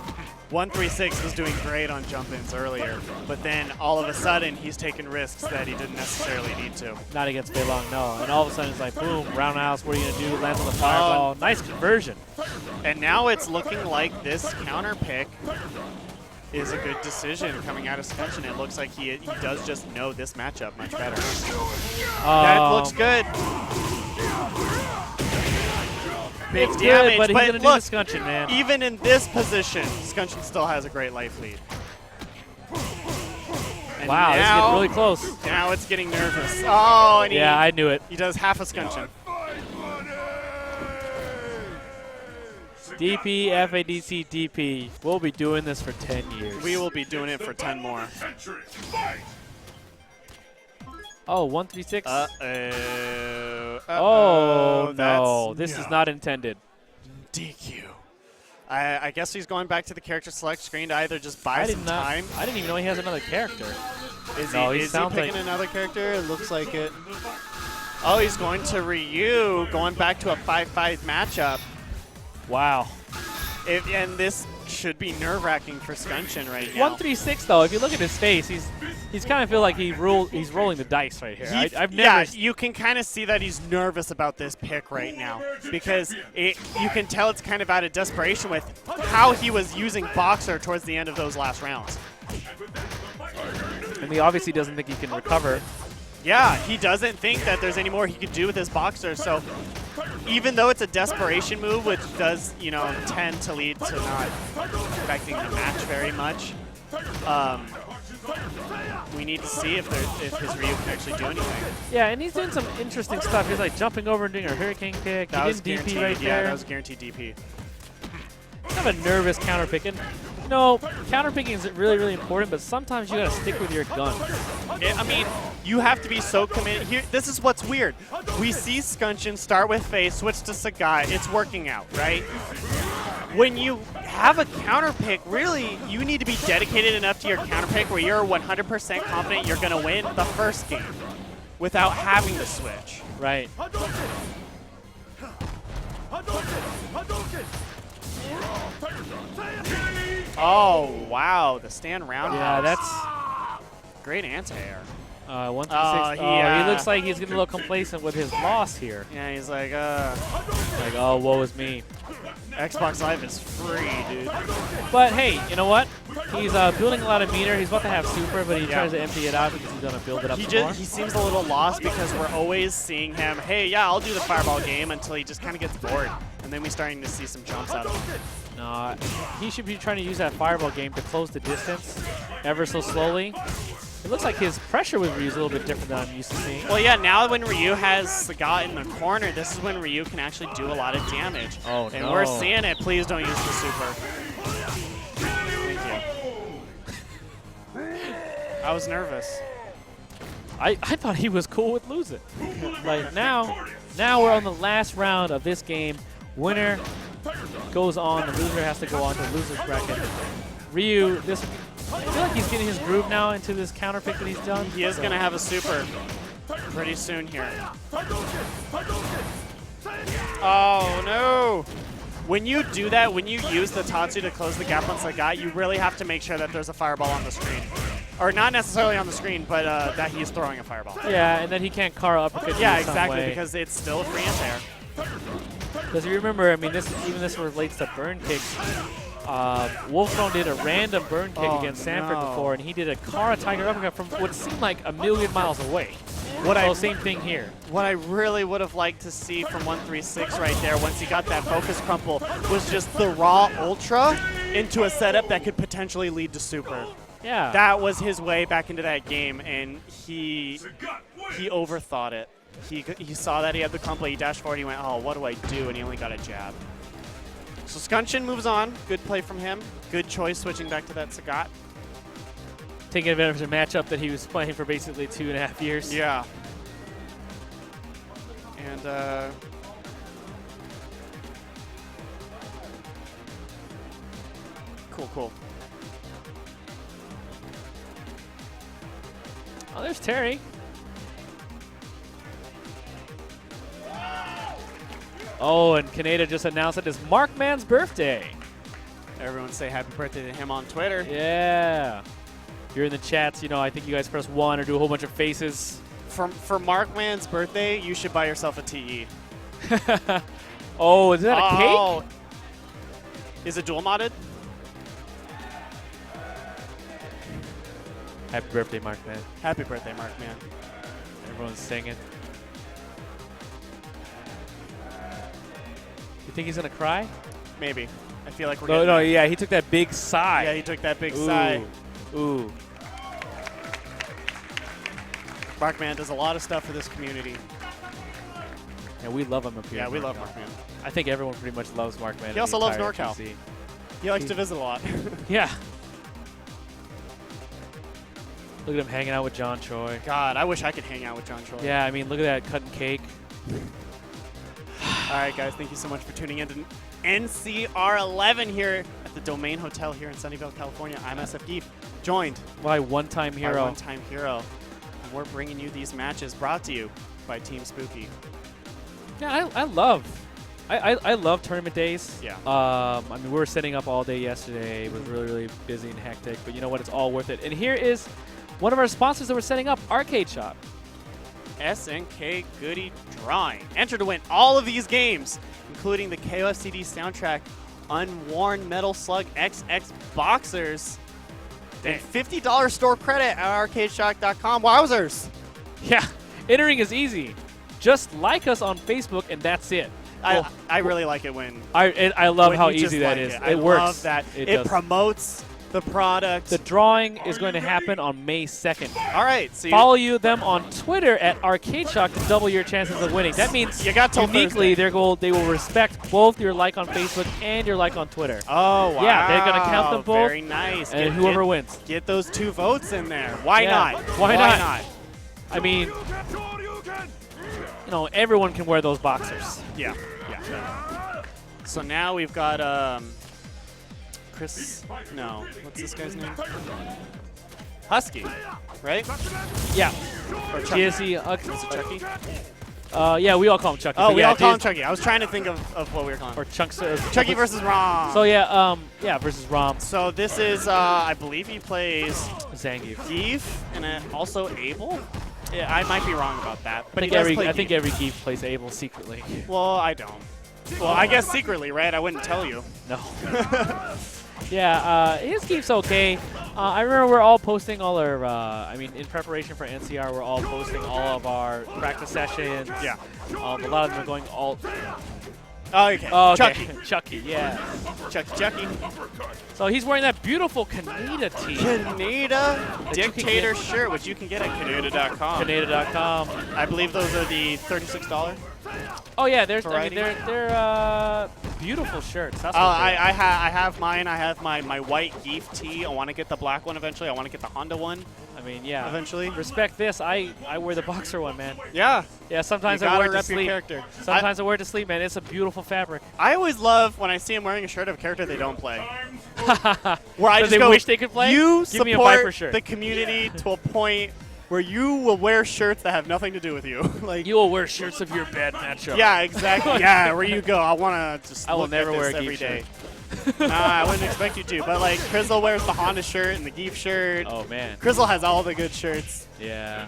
136 was doing great on jump-ins earlier, but then all of a sudden he's taking risks that he didn't necessarily need to. Not against Fei Long, no. And all of a sudden it's like, boom, roundhouse, what are you going to do? Lands on the fireball. Nice conversion. And now it's looking like this counter pick is a good decision coming out of Scunchin. It looks like he does just know this matchup much better. That looks good. Big It's damage, good, but he's going to do the look, Scunchin, man. even in this position, Scunchin still has a great life lead. And Wow, this is getting really close. Now it's getting nervous. Oh, and Yeah, I knew it. he does half a Scunchin. DP, FADC, DP. We'll be doing this for 10 years. We will be doing it for 10 more. Oh, 136. Oh, no, this is not intended. DQ. I guess he's going back to the character select screen to either just buy some time. I didn't even know he has another character. Is No, he picking another character? It looks like it. Oh, he's going to Ryu, going back to a 5-5 matchup. Wow. And this should be nerve-wracking for Scunchin right now. 136 though. If you look at his face, he's kind of feel like he's rolling the dice right here. I've never. Yeah, you can kind of see that he's nervous about this pick right now because you can tell it's kind of out of desperation with how he was using Boxer towards the end of those last rounds. And he obviously doesn't think he can recover. Yeah, he doesn't think that there's any more he could do with his Boxer. So even though it's a desperation move, which does, you know, tend to lead to not affecting the match very much, we need to see if his Ryu can actually do anything. Yeah, and he's doing some interesting stuff. He's like jumping over and doing a hurricane kick. That He was didn't DP guaranteed. right Yeah, there. that was guaranteed DP. Kind of a nervous counter picking. No, counter picking is really, really important, but sometimes you gotta stick with your gun. I mean, you have to be so committed. Here, this is what's weird. We see Scunchin start with face, switch to Sagat. It's working out, right? When you have a counter pick, really, you need to be dedicated enough to your counter pick where you're 100% confident you're going to win the first game without having to switch. Right. Oh, wow. The stand roundhouse. Yeah, that's great anti-air. 136. yeah. He looks like he's getting a little complacent with his loss here. Yeah, he's like, Like, oh, woe is me. Xbox Live is free, dude. But hey, you know what? He's building a lot of meter. He's about to have super, but he tries to empty it out because he's going to build it up some more. He seems a little lost because we're always seeing him, hey, yeah, I'll do the fireball game until he just kind of gets bored. And then we're starting to see some jumps out of him. No, he should be trying to use that fireball game to close the distance ever so slowly. It looks like his pressure with Ryu is a little bit different than I'm used to seeing. Well, yeah, now when Ryu has Sagat in the corner, this is when Ryu can actually do a lot of damage. Oh, and we're seeing it. Please don't use the super. Thank you. I was nervous. I thought he was cool with losing. Like now we're on the last round of this game. Winner goes on. The loser has to go on to the loser's bracket. Ryu, I feel like he's getting his groove now into this counter pick that he's done. He is going to have a super pretty soon here. Oh, no. When you do that, when you use the Tatsu to close the gap on Sagat, you really have to make sure that there's a fireball on the screen. Or not necessarily on the screen, but that he's throwing a fireball. Yeah, and then Car uppercut. Yeah, exactly, because it's still a free anti-air. Because you remember, I mean, this relates to burn kicks. Wolfstone did a random burn kick against Sanford before, and he did a Kara Tiger uppercut from what seemed like a million miles away. Same thing here. What I really would have liked to see from 136 right there, once he got that focus crumple, was just the raw ultra into a setup that could potentially lead to super. Yeah. That was his way back into that game, and he overthought it. He saw that he had the crumple, he dashed forward, he went, oh, what do I do? And he only got a jab. So Scunchin moves on. Good play from him. Good choice switching back to that Sagat. Taking advantage of a matchup that he was playing for basically 2.5 years. Yeah. And cool. Oh, there's Terry. Oh, and Kaneda just announced that it's Markman's birthday. Everyone say happy birthday to him on Twitter. Yeah. If you're in the chats, you know, I think you guys press 1 or do a whole bunch of faces. For Markman's birthday, you should buy yourself a TE. Oh, is that a cake? Is it dual modded? Happy birthday, Markman. Happy birthday, Markman. Everyone's singing. You think he's going to cry? Maybe. I feel like we're No, yeah, he took that big sigh. Yeah, he took that big sigh. Ooh. Markman does a lot of stuff for this community. And we love him up here. Yeah, we love Markman. I think everyone pretty much loves Markman. He also loves NorCal. He likes to visit a lot. Yeah. Look at him hanging out with John Choi. God, I wish I could hang out with John Choi. Yeah, I mean, look at that cutting cake. All right, guys, thank you so much for tuning in to NCR11 here at the Domain Hotel here in Sunnyvale, California. I'm SF joined by one-time hero. By one-time hero. And we're bringing you these matches brought to you by Team Spooky. Yeah, I love tournament days. Yeah. I mean, we were setting up all day yesterday. It was really, really busy and hectic. But you know what? It's all worth it. And here is one of our sponsors that we're setting up, Arcade Shop. SNK Goody Drawing. Enter to win all of these games, including the KOFCD soundtrack, Unworn Metal Slug XX Boxers, and $50 store credit at arcadeshock.com. Wowzers! Yeah, entering is easy. Just like us on Facebook, and that's it. I really like it when I love how easy that is. It works. Love that. It promotes the product. The drawing is going to happen on May 2nd. All right. So follow them on Twitter at ArcadeShock to double your chances of winning. That means you got uniquely they will respect both your like on Facebook and your like on Twitter. Oh, wow. Yeah, they're going to count them both. Very nice. And whoever wins. Get those 2 votes in there. Why not? Why not? I mean, you know, everyone can wear those boxers. Yeah. So now we've got Chris. No, what's this guy's name? Husky, right? Yeah. Or Chucky. Is it Chucky? Yeah, we all call him Chucky. Oh, we all call him Chucky. I was trying to think of what we were calling him. Or Chunks. Chucky versus Rom. So yeah, versus Rom. So this is, I believe he plays Zangief. Geef and also Abel. Yeah, I might be wrong about that, but I think every Geef plays Abel secretly. Well, I don't. Well, I guess secretly, right? I wouldn't tell you. No. Yeah, his Geef's okay. I remember we're all posting all our, I mean, in preparation for NCR, we're all posting all of our practice sessions. Yeah. A lot of them are going all... Oh, okay. Oh, okay. Chucky. Chucky, yeah. Chucky. So he's wearing that beautiful Kaneda tee. Kaneda Dictator shirt, which you can get at Kaneda.com. Kaneda.com. I believe those are the $36. Oh yeah, they're beautiful shirts. That's I have mine. I have my white Geef tee. I want to get the black one eventually. I want to get the Honda one. I mean, yeah. Eventually. Respect this. I wear the boxer one, man. Yeah. Yeah. Sometimes I wear it to sleep. Character. Sometimes I wear it to sleep, man. It's a beautiful fabric. I always love when I see him wearing a shirt of a character they don't play. Where I just they wish they could play. You Give me a Viper shirt. The community to a point where you will wear shirts that have nothing to do with you. Like you will wear shirts of your bad matchup. Yeah, exactly. Yeah, where you go. I want to just. I will look never at wear this a every Geef day. shirt. Nah, I wouldn't expect you to. But like, Crizzle wears the Honda shirt and the Geef shirt. Oh man. Crizzle has all the good shirts. Yeah.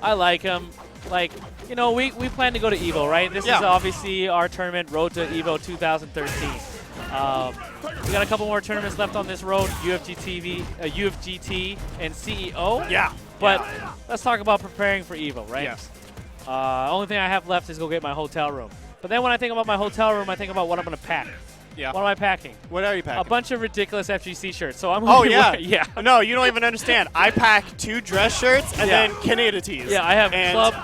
I like him. Like, you know, we plan to go to EVO, right? This is obviously our tournament, Road to EVO 2013. We got a couple more tournaments left on this road, UFGT and CEO. Yeah. But let's talk about preparing for EVO, right? Yes. Only thing I have left is go get my hotel room. But then when I think about my hotel room, I think about what I'm going to pack. Yeah. What am I packing? What are you packing? A bunch of ridiculous FGC shirts. So I'm going to yeah. No, you don't even understand. I pack 2 dress shirts and then Kaneda tees. Yeah, I have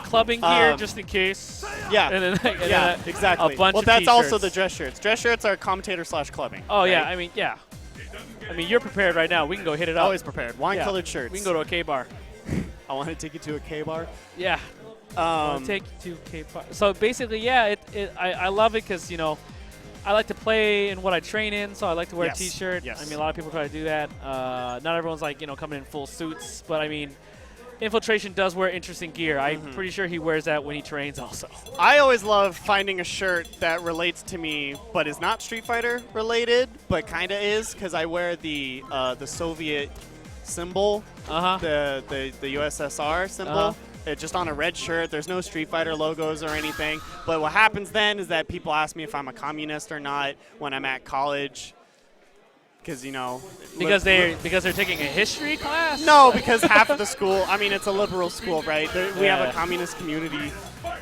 clubbing gear just in case. Yeah. And then exactly. A bunch of that's t-shirts. also the dress shirts. Dress shirts are commentator/clubbing. Oh, right? yeah. I mean, yeah. I mean, you're prepared right now. We can go hit it up. Always prepared. Wine-colored shirts. We can go to a K-bar. I want to take you to a K-bar. Yeah. I'll take you to K-bar. So basically, yeah, I love it because, you know, I like to play in what I train in, so I like to wear a T-shirt. Yes. I mean, a lot of people try to do that. Not everyone's like, you know, coming in full suits, but I mean, Infiltration does wear interesting gear. I'm pretty sure he wears that when he trains also. I always love finding a shirt that relates to me, but is not Street Fighter related, but kind of is, because I wear the Soviet symbol, the USSR symbol. It's just on a red shirt. There's no Street Fighter logos or anything. But what happens then is that people ask me if I'm a communist or not when I'm at college. Because, you know. Because they're taking a history class? No, because half of the school, I mean, it's a liberal school, right? We have a communist community.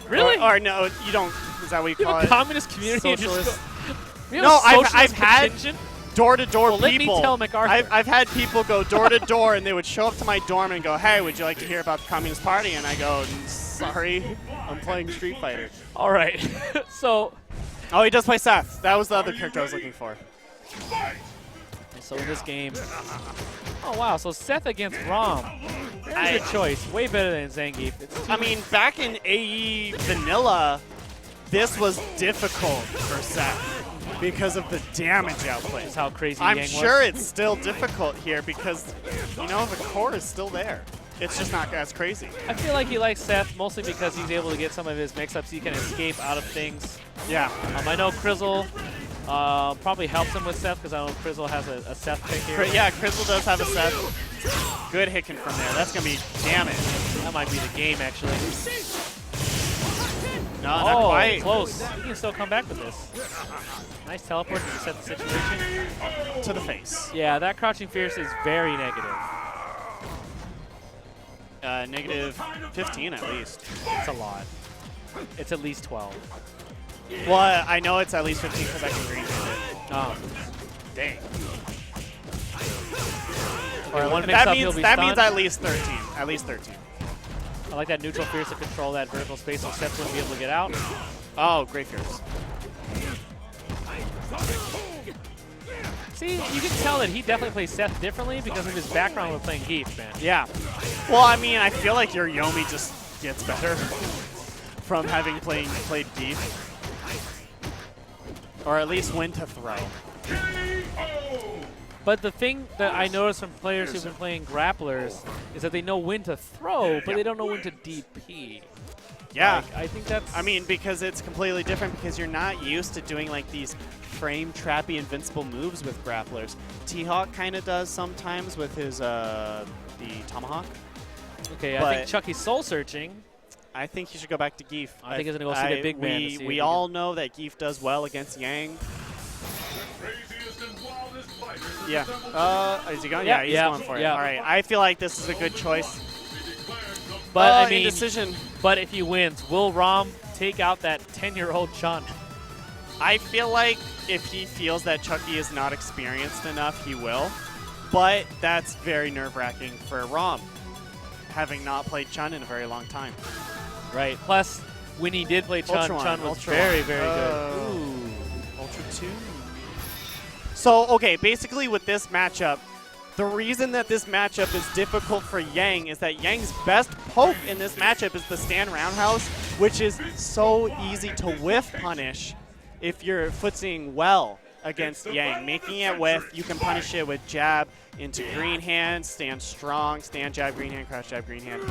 Really? Or no, you don't. Is that what you call it? A communist community? Socialist. No, I've had door-to-door people. Let me tell MacArthur. I've had people go door-to-door, and they would show up to my dorm and go, hey, would you like to hear about the Communist Party? And I go, sorry, I'm playing Street Fighter. All right. So. Oh, he does play Seth. That was the other character I was looking for. So in this game, oh wow, so Seth against Rom. Very good choice. Way better than Zangief. I mean, back in AE Vanilla, this was difficult for Seth because of the damage output. That's how crazy I'm Yang sure was. it's still difficult here because, you know, the core is still there. It's just not as crazy. I feel like he likes Seth mostly because he's able to get some of his mix-ups. He can escape out of things. Yeah. I know Krizzle probably helps him with Seth because I know Krizzle has a Seth pick here. Yeah, Krizzle does have a Seth. Good hit from there. That's going to be damage. That might be the game, actually. No, not quite. Close. He can still come back with this. Nice teleport to set the situation. To the face. Yeah, that crouching fierce is very negative. Negative 15 at least. It's a lot. It's at least 12. Well, I know it's at least 15 because I can green hit it. Oh. Dang. Or one mix-up, he'll be that means stunned. at least 13. At least 13. I like that neutral fierce to control that vertical space so Seth wouldn't be able to get out. Oh, great fierce. See, you can tell that he definitely plays Seth differently because of his background with playing Geef, man. Yeah. Well, I mean, I feel like your Yomi just gets better from having played Geef. Or at least when to throw. But the thing that I noticed from players who've been playing grapplers is that they know when to throw, but they don't know when to DP. Yeah. Like, I think that's... I mean, because it's completely different because you're not used to doing like these frame trappy invincible moves with grapplers. T-Hawk kind of does sometimes with his the Tomahawk. Okay, I but think Chucky's soul searching. I think he should go back to Geef. I think he's going to go see the big man. to see if We he all can- know that Geef does well against Yang. Craziest and wildest fighters in Yeah. the Is he going? Yeah, Yeah, he's yeah, going for it. yeah. All right. I feel like this is a good choice. But I mean, indecision. but if he wins, will Rom take out that 10-year-old Chun? I feel like if he feels that Chucky is not experienced enough, he will. But that's very nerve-wracking for Rom, having not played Chun in a very long time. Right. Plus, when he did play Chun, Ultra One, Chun was Ultra very, One. very good. Oh. Ooh. Ultra 2. So, okay, basically with this matchup, the reason that this matchup is difficult for Yang is that Yang's best poke in this matchup is the stand roundhouse, which is so easy to whiff punish if you're footsying well against Yang. Making it whiff, you can punish it with jab into green hand, stand strong, stand jab, green hand, crouch jab, green hand.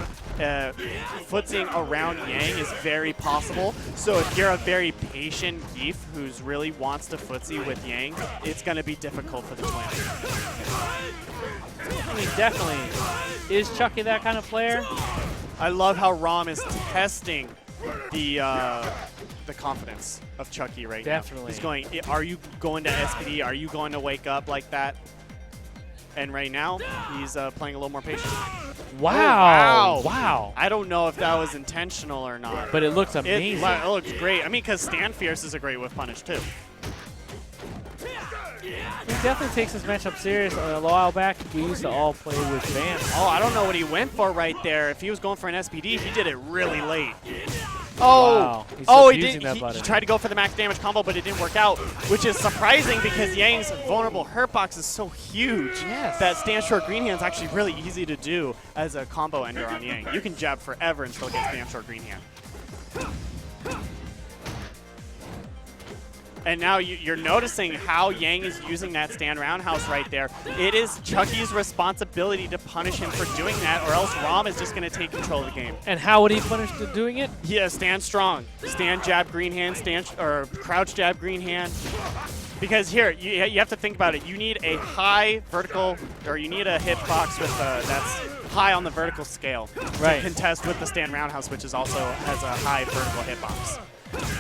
Footsying around Yang is very possible. So if you're a very patient Geef who's really wants to footsie with Yang, it's going to be difficult for the twins. I mean, definitely. Is Chucky that kind of player? I love how Rom is testing the confidence of Chucky right Definitely. now. He's going, are you going to SPD? Are you going to wake up like that? And right now, he's playing a little more patient. Wow. Oh, wow. Wow. I don't know if that was intentional or not. But it looks amazing. It looks great. I mean, because Stand Fierce is a great whiff punish, too. He definitely takes this matchup serious. A while back, we used to all play with Vance. Oh, I don't know what he went for right there. If he was going for an SPD, he did it really late. Oh, Wow. He's oh, he abusing did. that He button. tried to go for the max damage combo, but it didn't work out, which is surprising because Yang's vulnerable hurt box is so huge Yes. that stand short green hand is actually really easy to do as a combo ender on Yang. You can jab forever and still get stand short green hand. And now you're noticing how Yang is using that stand roundhouse right there. It is Chucky's responsibility to punish him for doing that, or else Rom is just going to take control of the game. And how would he punish the doing it? Yeah, stand strong. Stand jab green hand, or crouch jab green hand. Because here, you have to think about it. You need a high vertical, or you need a hitbox with that's high on the vertical scale Right. to contest with the stand roundhouse, which is also has a high vertical hitbox.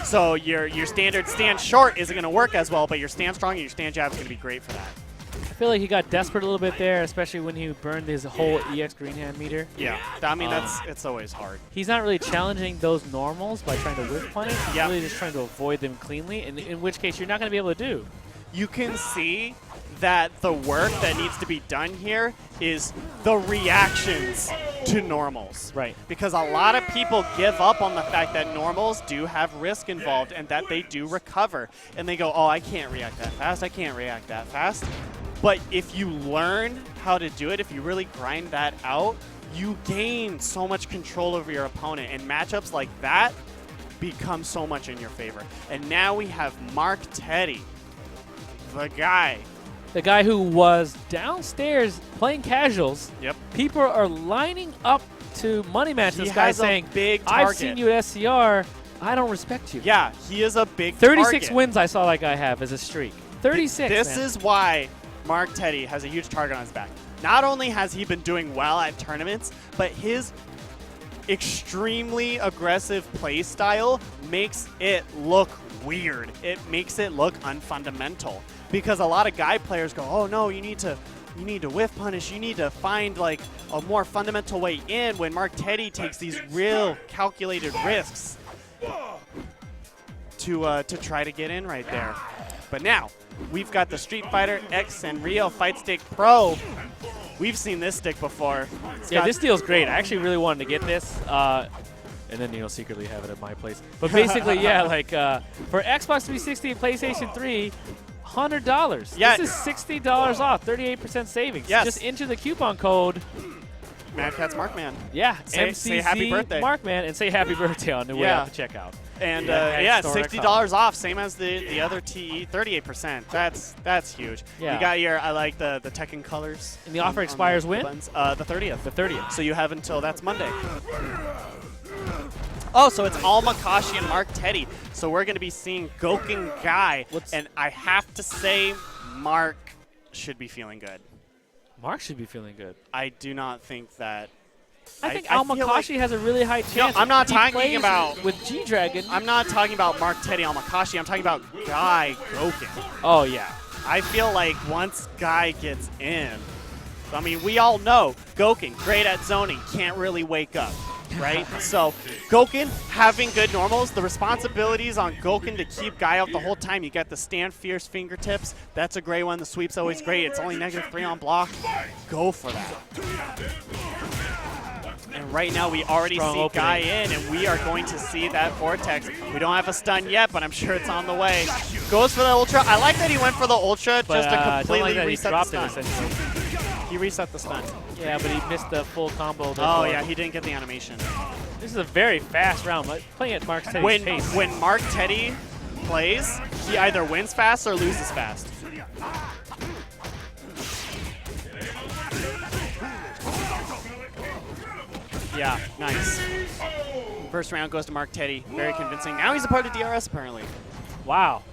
So your standard stand short isn't going to work as well, but your stand strong and your stand jab is going to be great for that. I feel like he got desperate a little bit there, especially when he burned his whole EX green hand meter. Yeah, I mean it's always hard. He's not really challenging those normals by trying to whiff punish. He's Yeah. really just trying to avoid them cleanly, in which case you're not going to be able to do. You can see that the work that needs to be done here is the reactions to normals. Right. Because a lot of people give up on the fact that normals do have risk involved and that they do recover. And they go, oh, I can't react that fast. I can't react that fast. But if you learn how to do it, if you really grind that out, you gain so much control over your opponent. And matchups like that become so much in your favor. And now we have Mark Teddy, the guy. The guy who was downstairs playing casuals. Yep. People are lining up to money match this guy saying, big I've target. seen you at SCR. I don't respect you. Yeah, he is a big 36 target. wins I saw that guy have as a streak. 36, This man. is why Mark Teddy has a huge target on his back. Not only has he been doing well at tournaments, but his extremely aggressive play style makes it look weird. It makes it look unfundamental. Because a lot of guy players go, oh no, you need to whiff punish. You need to find like a more fundamental way in, when Mark Teddy takes these real calculated risks to try to get in right there. But now we've got the Street Fighter X and Rio Fight Stick Pro. We've seen this stick before. Yeah, this deal's great. I actually really wanted to get this. And then, secretly have it at my place. But basically, yeah, like for Xbox 360 and PlayStation 3, $100. Yeah. This is $60 off, 38% savings. Yes. Just enter the coupon code. Mad Catz Markman. Yeah, Say happy birthday. Markman, and say happy birthday on the way out to checkout. And Yeah, $60 off, same as the other TE, 38%. That's huge. Yeah. You got your, I like the Tekken colors. And the offer on expires the when? buttons. The 30th. The 30th. So you have until that's Monday. Oh, so it's all Makashi and Mark Teddy. So we're going to be seeing Goken Guy. And I have to say, Mark should be feeling good. Mark should be feeling good. I do not think that. I think I Al feel Makashi has a really high chance. I'm not He talking plays about- with G-Dragon. I'm not talking about Mark Teddy Al Makashi. I'm talking about Guy Goken. Oh, yeah. I feel like once Guy gets in, I mean, we all know Goken, great at zoning, can't really wake up, right? So Goken having good normals, the responsibilities on Goken to keep Guy out the whole time. You got the stand fierce fingertips. That's a great one. The sweep's always great. It's only -3 on block. Go for that. And right now we already Strong see opening. Guy in, and we are going to see that Vortex. We don't have a stun yet, but I'm sure it's on the way. Goes for the Ultra. I like that he went for the Ultra But, just to completely don't like that reset he dropped the it, stun. essentially. He reset the stun. Yeah, but he missed the full combo. Oh, before. yeah, he didn't get the animation. This is a very fast round. Playing at Mark Teddy's pace. When Mark Teddy plays, he either wins fast or loses fast. Yeah, nice. First round goes to Mark Teddy. Very convincing. Now he's a part of DRS, apparently. Wow.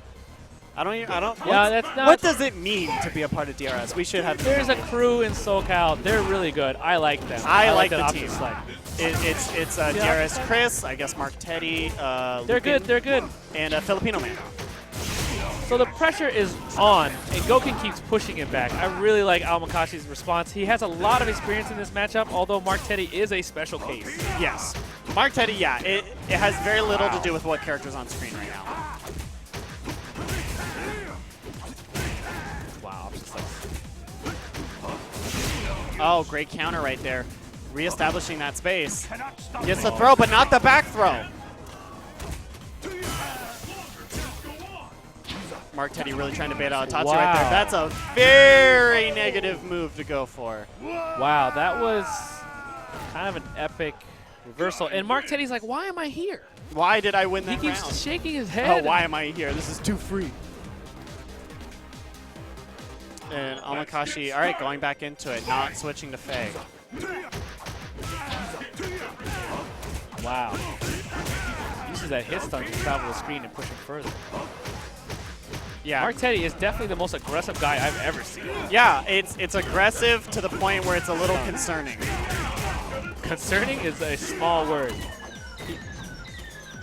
I don't. Yeah, that's not. What does it mean to be a part of DRS? We should have. There's a crew in SoCal. They're really good. I like them. I like that the option team. select. It's DRS Chris, I guess Mark Teddy. They're good. They're good. And Filipino man. So the pressure is on, and Goken keeps pushing it back. I really like Al Makashi's response. He has a lot of experience in this matchup, although Mark Teddy is a special case. Yes. Mark Teddy, yeah. It has very little to do with what character's on screen right now. Wow. Oh, great counter right there. Reestablishing that space. Gets the throw, but not the back throw. Mark Teddy really trying to bait out Tatsu right there. That's a very negative move to go for. Wow, that was kind of an epic reversal. And Mark Teddy's like, why am I here? Why did I win He that keeps round? shaking his Oh, head. why am I here? This is too free. And Amakashi, all right, going back into it, not switching to Faye. Wow. Uses that hit stun to travel the screen and push him further. Yeah. Mark Teddy is definitely the most aggressive guy I've ever seen. Yeah, it's aggressive to the point where it's a little concerning. Concerning is a small word.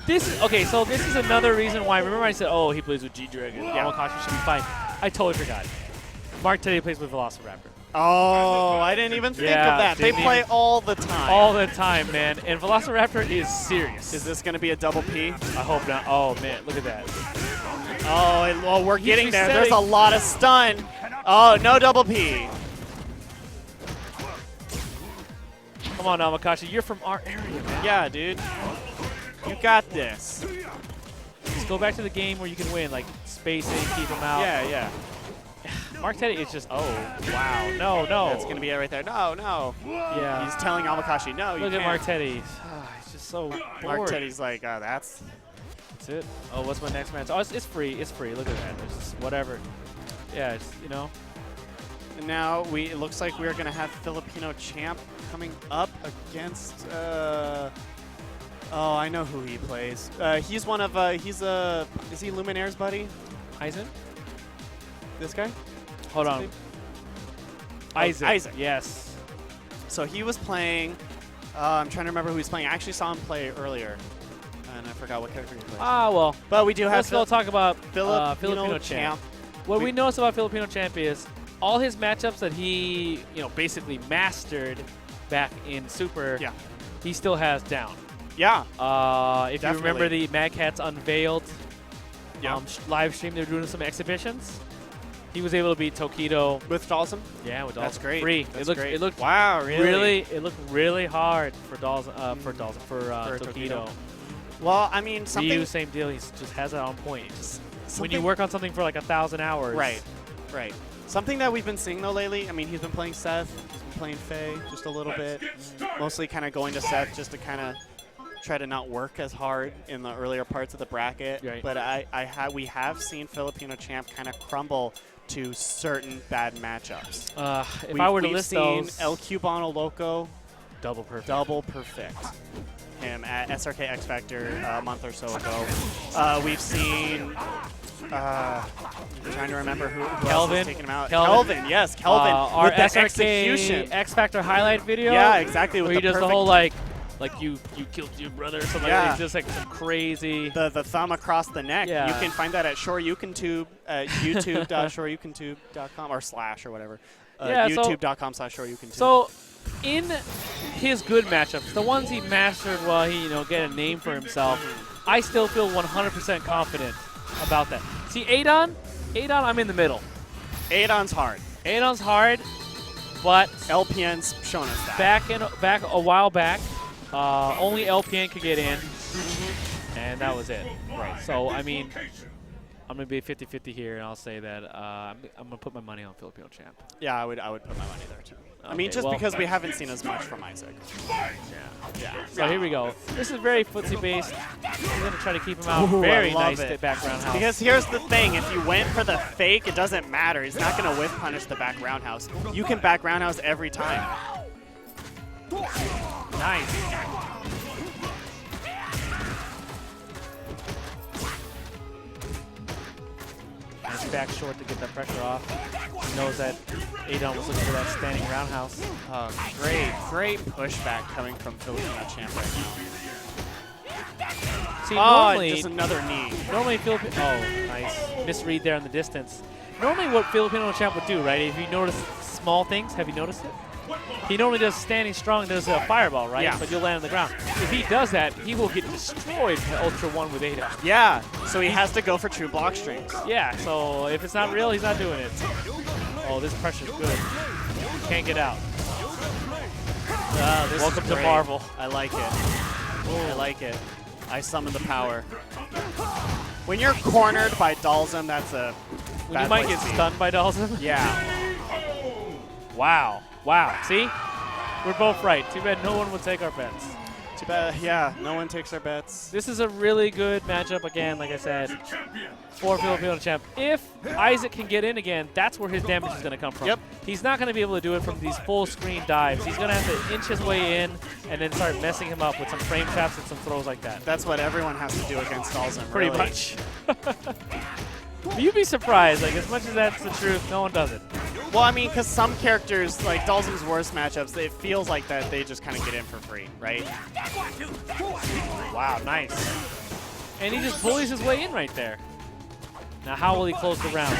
This is okay. So this is another reason why. Remember, I said, "Oh, he plays with G-Dragon. Yeah. Amakashi should be fine." I totally forgot. Mark Teddy plays with Velociraptor. Oh, I didn't even think Yeah, of that. They didn't play even- all the time. All the time, man. And Velociraptor is serious. Is this going to be a double P? I hope not. Oh man, look at that. Oh, well, we're getting there. resetting. There's a lot of stun. Oh, no double P. Come on, Amakashi. You're from our area, man. Yeah, dude. You got this. Just go back to the game where you can win, like spacing, keep him out. Yeah, yeah. Mark Teddy is just, oh, wow. No, no. That's going to be it right there. No, no. Yeah. He's telling Amakashi, no, you Look can't. at Mark Teddy. He's just so bored. Mark Teddy's like, that's it. Oh, what's my next match? Oh, it's free. It's free. Look at that. There's just whatever. Yeah, it's, you know. And now it looks like we're going to have Filipino champ coming up against, oh, I know who he plays. He's one of, is he Luminaire's buddy? Aizen? This guy? Hold on. Isaac. Isaac. Yes. So he was playing, I'm trying to remember who he's playing. I actually saw him play earlier, and I forgot what character he plays. Ah, well. But we do have Let's go talk about Filipino champ. What we noticed about Filipino champ is all his matchups that he, basically mastered back in Super, he still has down. Yeah. If you remember the Mad Cats Unveiled live stream, they were doing some exhibitions. He was able to beat Tokido with Dalsum. Yeah, with Dalsum. That's great. Free. That's it looked wow, really? It looked really hard for Tokido. Well, I mean, something. Ryu, same deal. He just has it on point. When you work on something for like 1,000 hours. Right. Right. Something that we've been seeing though lately. I mean, he's been playing Seth. He's been playing Faye just a little bit. Mostly kind of going to Seth just to kind of try to not work as hard in the earlier parts of the bracket. Right. But we have seen Filipino champ kind of crumble to certain bad matchups. If I were to list those, we've seen El Cubano Loco double perfect. Double perfect him at SRK X Factor a month or so ago. We've seen. I'm trying to remember who else is taking him out. Kelvin, yes, Kelvin. Our with that SRK execution. X Factor highlight video. Yeah, exactly. With where he does the whole like you killed your brother or something. Yeah. Like just like some crazy. The thumb across the neck. Yeah. You can find that at ShoryukenTube at youtube.shoryukentube.com or / or whatever. YouTube.com/ShoryukenTube. So in his good matchups, the ones he mastered while he get a name for himself, I still feel 100% confident about that. See, Adon, I'm in the middle. Adon's hard. Adon's hard, but LPN's shown us that. Back a while back, only LPN could get in, and that was it. Right. So I mean, I'm gonna be 50-50 here, and I'll say that I'm gonna put my money on Filipino champ. Yeah, I would put my money there too. Okay, I mean, just because we haven't seen as much from Isaac. Yeah. So here we go. This is very footsie based. We're gonna try to keep him out. Very nice background house. Because here's the thing: if you went for the fake, it doesn't matter. He's not gonna whiff punish the back roundhouse. You can back roundhouse every time. Nice. Nice back short to get that pressure off. He knows that Adon was looking for that standing roundhouse. Great pushback coming from Filipino champ right now. See, normally, just another knee. Normally, nice misread there in the distance. Normally, what Filipino champ would do, right? If you notice small things, have you noticed it? He normally does standing strong, does a fireball, right? Yeah. But you'll land on the ground. If he does that, he will get destroyed by Ultra 1 with Adon. Yeah, so he has to go for true block strings. Yeah, so if it's not real, he's not doing it. Oh, this pressure's good. Can't get out. Welcome to Marvel. I like it. I like it. I summon the power. When you're cornered by Dalsum, that's a When you might get stunned by Dalsum? Yeah. Wow. Wow. See? We're both right. Too bad no one would take our bets. Too bad, yeah, no one takes our bets. This is a really good matchup again, like I said, for Filipino champ. If Isaac can get in again, that's where his damage is going to come from. Yep. He's not going to be able to do it from these full screen dives. He's going to have to inch his way in and then start messing him up with some frame traps and some throws like that. That's what everyone has to do against Dalsum, Pretty much. You'd be surprised. Like, as much as that's the truth, no one does it. Well, I mean, because some characters, like Dalsum's worst matchups, it feels like that they just kind of get in for free, right? Wow, nice. And he just bullies his way in right there. Now, how will he close the round?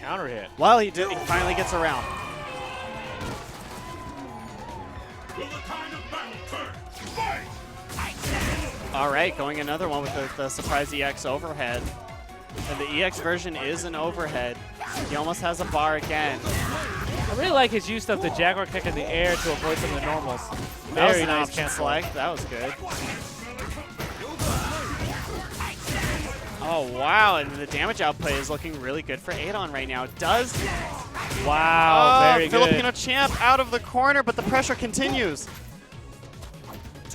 Counter hit. Well, he finally gets around. All right, going another one with the surprise EX overhead. And the EX version is an overhead. He almost has a bar again. I really like his use of the Jaguar kick in the air to avoid some of the normals. Very nice cancel select. That was good. Oh, wow. And the damage output is looking really good for Adon right now. Does. Wow, very good. Filipino champ out of the corner, but the pressure continues.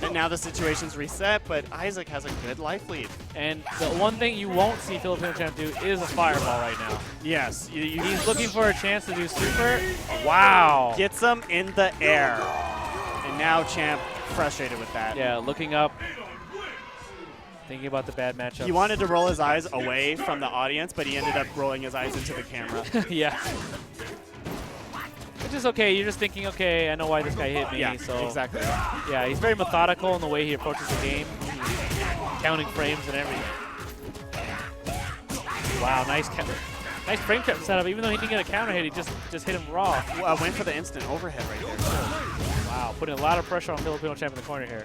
And now the situation's reset, but Isaac has a good life lead. And the one thing you won't see Filipino champ do is a fireball right now. Yes. He's looking for a chance to do super. Wow. Gets him in the air. And now champ frustrated with that. Yeah, looking up. Thinking about the bad matchup. He wanted to roll his eyes away from the audience, but he ended up rolling his eyes into the camera. Yeah. Which is okay. You're just thinking, okay, I know why this guy hit me. Yeah, so exactly. Yeah, he's very methodical in the way he approaches the game, counting frames and everything. Wow, nice frame trap setup. Even though he didn't get a counter hit, he just hit him raw. Went for the instant overhead right there. Wow, putting a lot of pressure on Filipino champ in the corner here.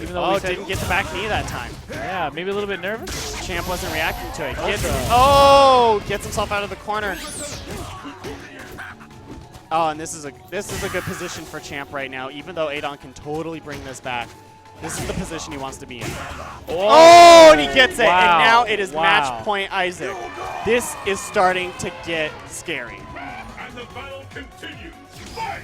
Even though didn't get the back knee that time. Yeah, maybe a little bit nervous. Champ wasn't reacting to it. Gets himself out of the corner. Oh, and this is a good position for Champ right now. Even though Adon can totally bring this back, this is the position he wants to be in. Oh, and he gets it. Wow. And now it is Wow. match point Isaac. This is starting to get scary. And the battle continues. Fight!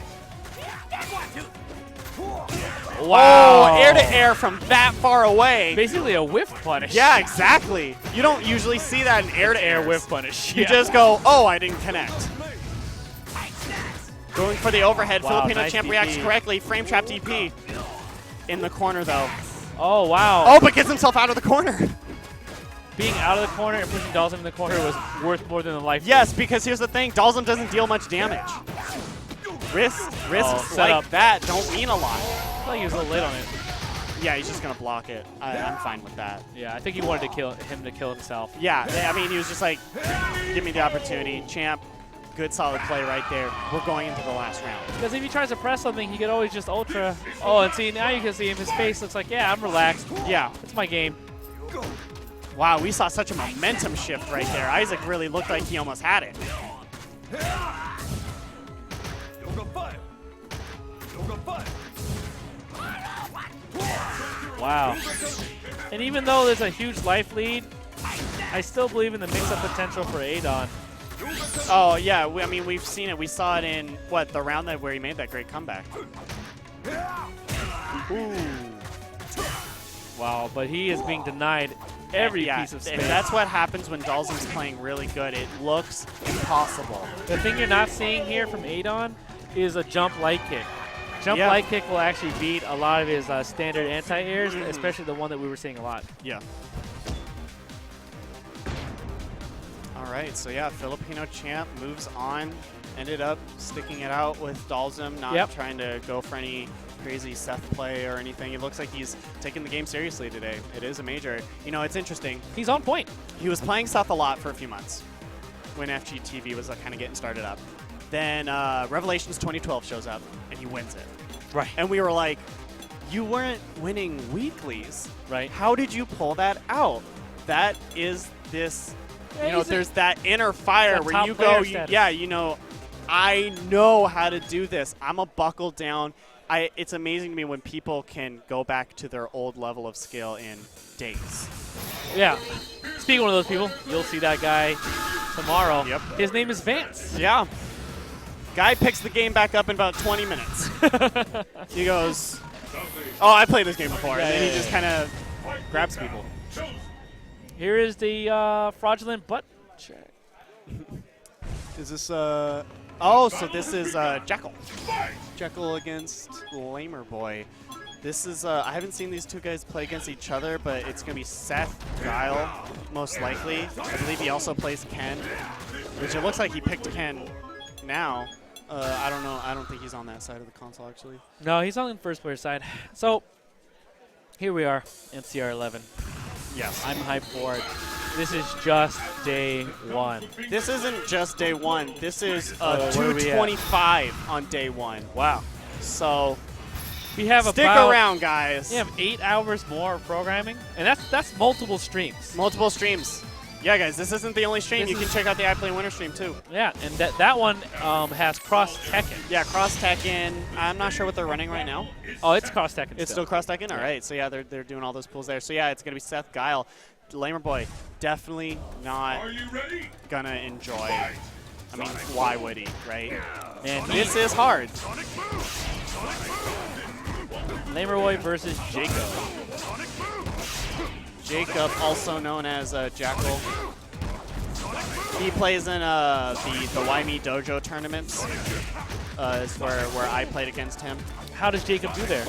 Wow. Oh, air to air from that far away. Basically a whiff punish. Yeah, exactly. You don't usually see that in air to air whiff punish. You just go, oh, I didn't connect. Going for the overhead. Wow, Filipino nice champ DP. reacts correctly. Frame trap DP. In the corner, though. Oh, wow. Oh, but gets himself out of the corner. Being out of the corner and pushing Dalsum in the corner was worth more than the life. Yes, because here's the thing. Dalsum doesn't deal much damage. Risks like that don't mean a lot. I feel like he was a little late on it. Yeah, he's just going to block it. I'm fine with that. Yeah, I think he wanted to kill himself. Yeah, I mean, he was just like, give me the opportunity. Champ, good solid play right there. We're going into the last round. Because if he tries to press something, he could always just ultra. Oh, and see, now you can see him. His face looks like, yeah, I'm relaxed. Yeah. It's my game. Wow, we saw such a momentum shift right there. Isaac really looked like he almost had it. Wow. And even though there's a huge life lead, I still believe in the mix-up potential for Adon. Oh, yeah. I mean, we've seen it. We saw it in, the round where he made that great comeback. Ooh. Wow, but he is being denied every piece of space. And that's what happens when Dalsum's playing really good. It looks impossible. The thing you're not seeing here from Adon is a jump light kick. Jump light kick will actually beat a lot of his standard anti-airs, especially the one that we were seeing a lot. Yeah. All right, so yeah, Filipino champ moves on. Ended up sticking it out with Dalsum, not trying to go for any crazy Seth play or anything. It looks like he's taking the game seriously today. It is a major. You know, it's interesting. He's on point. He was playing Seth a lot for a few months when FGTV was kind of getting started up. Then Revelations 2012 shows up, and he wins it. Right. And we were like, you weren't winning weeklies. Right. How did you pull that out? That is this, Yeah, there's that inner fire where you go, you know, I know how to do this. I'm a buckle down. It's amazing to me when people can go back to their old level of skill in days. Yeah. Speaking of one of those people, you'll see that guy tomorrow. Yep. His name is Vance. Yeah. Guy picks the game back up in about 20 minutes. He goes, oh, I played this game before. And then he just kind of grabs people. Here is the fraudulent butt check. Is this, oh, so this is Jekyll. Jekyll against Lamer Boy. This is, I haven't seen these two guys play against each other, but it's going to be Seth Guile, most likely. I believe he also plays Ken, which it looks like he picked Ken now. I don't know. I don't think he's on that side of the console, actually. No, he's on the first player side. So, here we are, NCR 11. Yes. I'm hyped for it. This is just day one. This isn't just day one. This is 225 on day one. Wow. So, we have stick around, guys. We have 8 hours more of programming, and that's multiple streams. Multiple streams. Yeah, guys, this isn't the only stream. You can check out the iPlay Winter stream, too. Yeah, and that one has cross-Tekken. Yeah, cross-Tekken. I'm not sure what they're running right now. Oh, it's cross-Tekken. It's still cross-Tekken? All right. So, yeah, they're doing all those pulls there. So, yeah, it's going to be Seth, Guile. Lamer Boy, definitely not going to enjoy. I mean, why would he, right? Man, this is hard. Lamer Boy versus Jacob. Jacob, also known as Jackal. He plays in the YME Dojo tournaments. Is where I played against him. How does Jacob do there?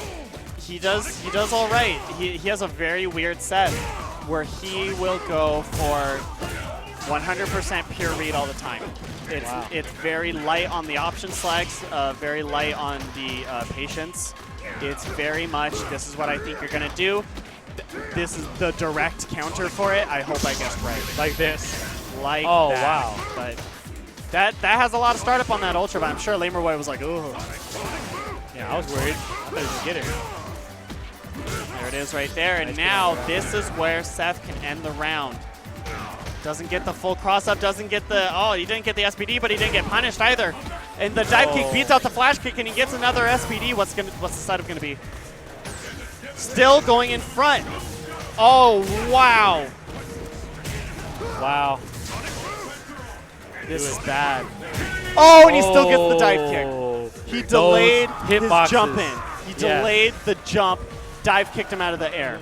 He does all right. He has a very weird set where he will go for 100% pure read all the time. It's very light on the option selects, very light on the patience. It's very much, this is what I think you're going to do. This is the direct counter for it. I hope I guessed right. Like this. Like oh, that. Wow. But that has a lot of startup on that Ultra, but I'm sure Lamer Boy was like, ooh. Yeah, I was worried. I thought he was going to get it. There it is right there. And now this is where Seth can end the round. Doesn't get the full cross-up, doesn't get the, oh, he didn't get the SPD, but he didn't get punished either. And the dive kick beats out the flash kick, and he gets another SPD. What's the setup going to be? Still going in front. Oh, wow. Wow. This is bad. Oh, and he still gets the dive kick. He delayed his jump in. He delayed the jump, dive kicked him out of the air.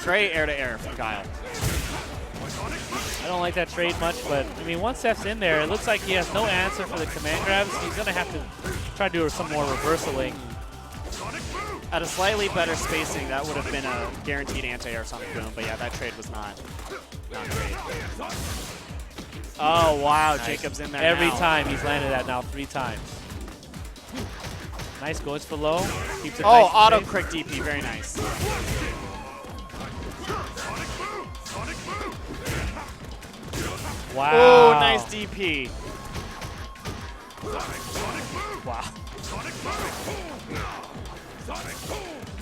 Trey air-to-air from Guile. I don't like that trade much, but I mean, once Seth's in there, it looks like he has no answer for the command grabs. He's going to have to try to do some more reversaling. At a slightly better spacing, that would have been a guaranteed anti-air sonic boom, but yeah, that trade was not great. Oh, wow, nice. Jacob's in there Every now. time he's landed that now 3 times. Nice, goes for low. Keeps it oh, nice auto crick DP, very nice. Wow. Oh, nice DP. Wow.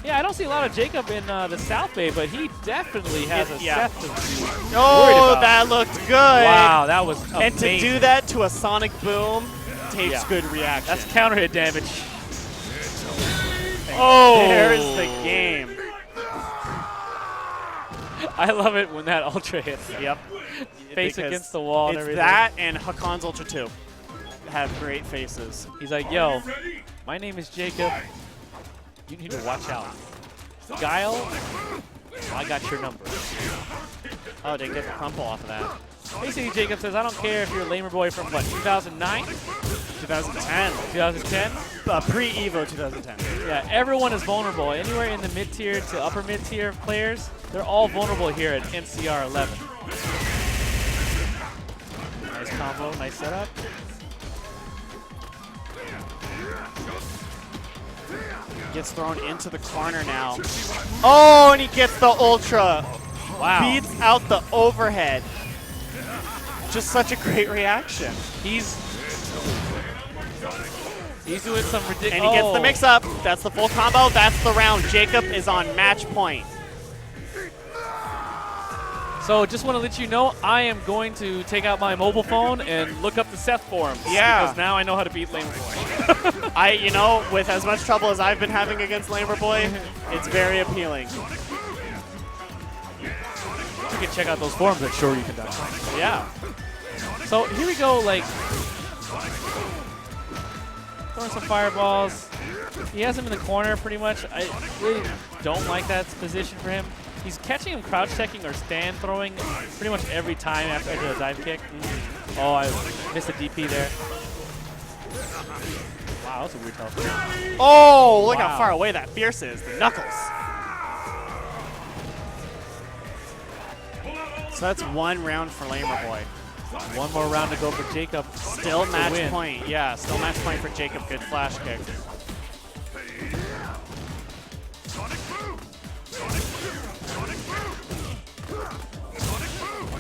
Yeah, I don't see a lot of Jacob in the South Bay, but he definitely has a Seth to be worried about. That looked good. Wow, that was amazing. And to do that to a sonic boom takes good reaction. That's counter hit damage. Oh, there's the game. I love it when that Ultra hits. Yep. Face because against the wall and it's everything. That and Hakan's Ultra 2 have great faces. He's like, yo, my name is Jacob. You need to watch out. Guile, I got your number. Oh, didn't get the crumple off of that. Basically, Jacob says, I don't care if you're a Lamer Boy from, what, 2009? 2010. 2010? Pre-EVO 2010. Yeah, everyone is vulnerable. Anywhere in the mid-tier to upper mid-tier players, they're all vulnerable here at NCR 11. Nice combo, nice setup. Gets thrown into the corner now. Oh, and he gets the Ultra. Wow. Beats out the overhead. Just such a great reaction. He's doing some ridiculous. And he gets the mix-up. That's the full combo. That's the round. Jacob is on match point. So just want to let you know, I am going to take out my mobile phone and look up the Seth forums. Yeah. Because now I know how to beat Lamer Boy. You know, with as much trouble as I've been having against Lamer Boy, it's very appealing. You can check out those forums at SureYouCan.com. Yeah. So here we go, like, throwing some fireballs. He has him in the corner pretty much. I really don't like that position for him. He's catching him crouch teching or stand throwing pretty much every time after the dive kick. Oh, I missed a DP there. Wow, that's a weird teleport. Oh, look how far away that Fierce is. The Knuckles. So that's one round for Lamer Boy. One more round to go for Jacob. Still match point. Yeah, still match point for Jacob. Good flash kick.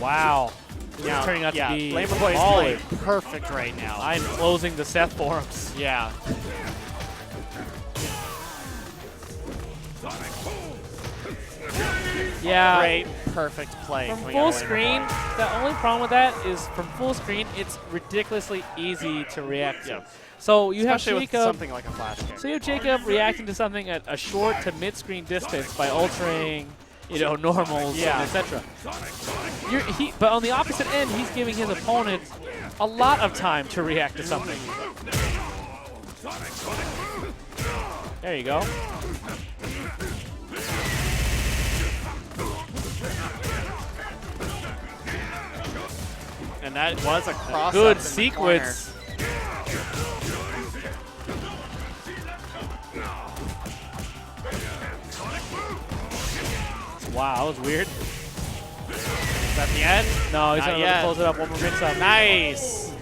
Wow. This is turning out to be Lamer Boy is playing perfect right now. I'm closing the Seth forums. Yeah. Yeah. Great, perfect play. From coming full out of Lamer screen, Boy. the only problem with that is from full screen, it's ridiculously easy to react to. Yeah. So you Especially have with Jacob. something like a flash kick. So you have Jacob reacting to something at a short to mid-screen distance by ultraing, normals, Yeah. and etc. But on the opposite end, he's giving his opponent a lot of time to react to something. There you go. And that was a cross. Good sequence. Wow, that was weird. Is that the end? No, he's Not going to yet. close it up. One more mix-up. Nice.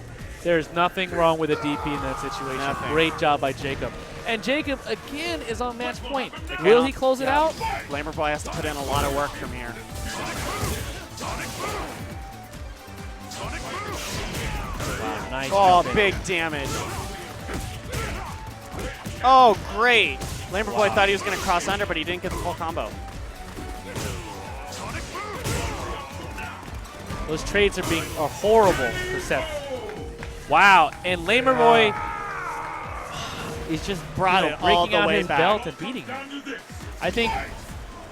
There's nothing wrong with a DP in that situation. Nothing. Great job by Jacob. And Jacob, again, is on match point. Will he close it out? Lamer Boy has to put in a lot of work from here. Wow, nice. Oh, jump in. big damage. Oh, great. Lamer Boy thought he was going to cross under, but he didn't get the full combo. Those trades are horrible for Seth. Wow, and Lamer Boy is just Brought it all breaking the out way his back. belt and beating him. I think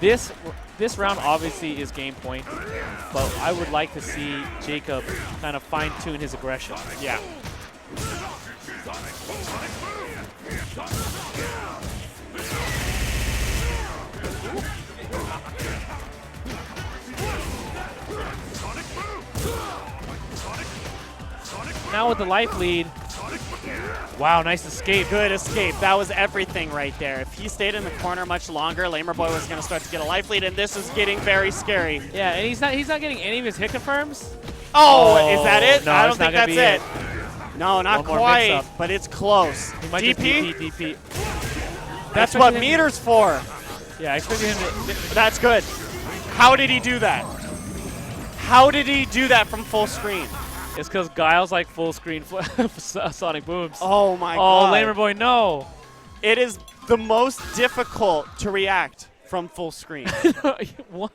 this round obviously is game point, but I would like to see Jacob kind of fine-tune his aggression. Yeah. Now with the life lead. Wow, nice escape. Good escape. That was everything right there. If he stayed in the corner much longer, Lamer Boy was going to start to get a life lead, and this is getting very scary. Yeah, and he's not getting any of his hit confirms. Oh, is that it? No, I don't it's not think gonna that's be it. No, not One more quite, mix-up. but it's close. He might just DP? DP. That's I what expected him- meter's for. Yeah, I expected him to. That's good. How did he do that? How did he do that from full screen? It's because Guile's like full screen Sonic Booms. Oh my Oh, god. Lamer Boy, no. It is the most difficult to react from full screen. What?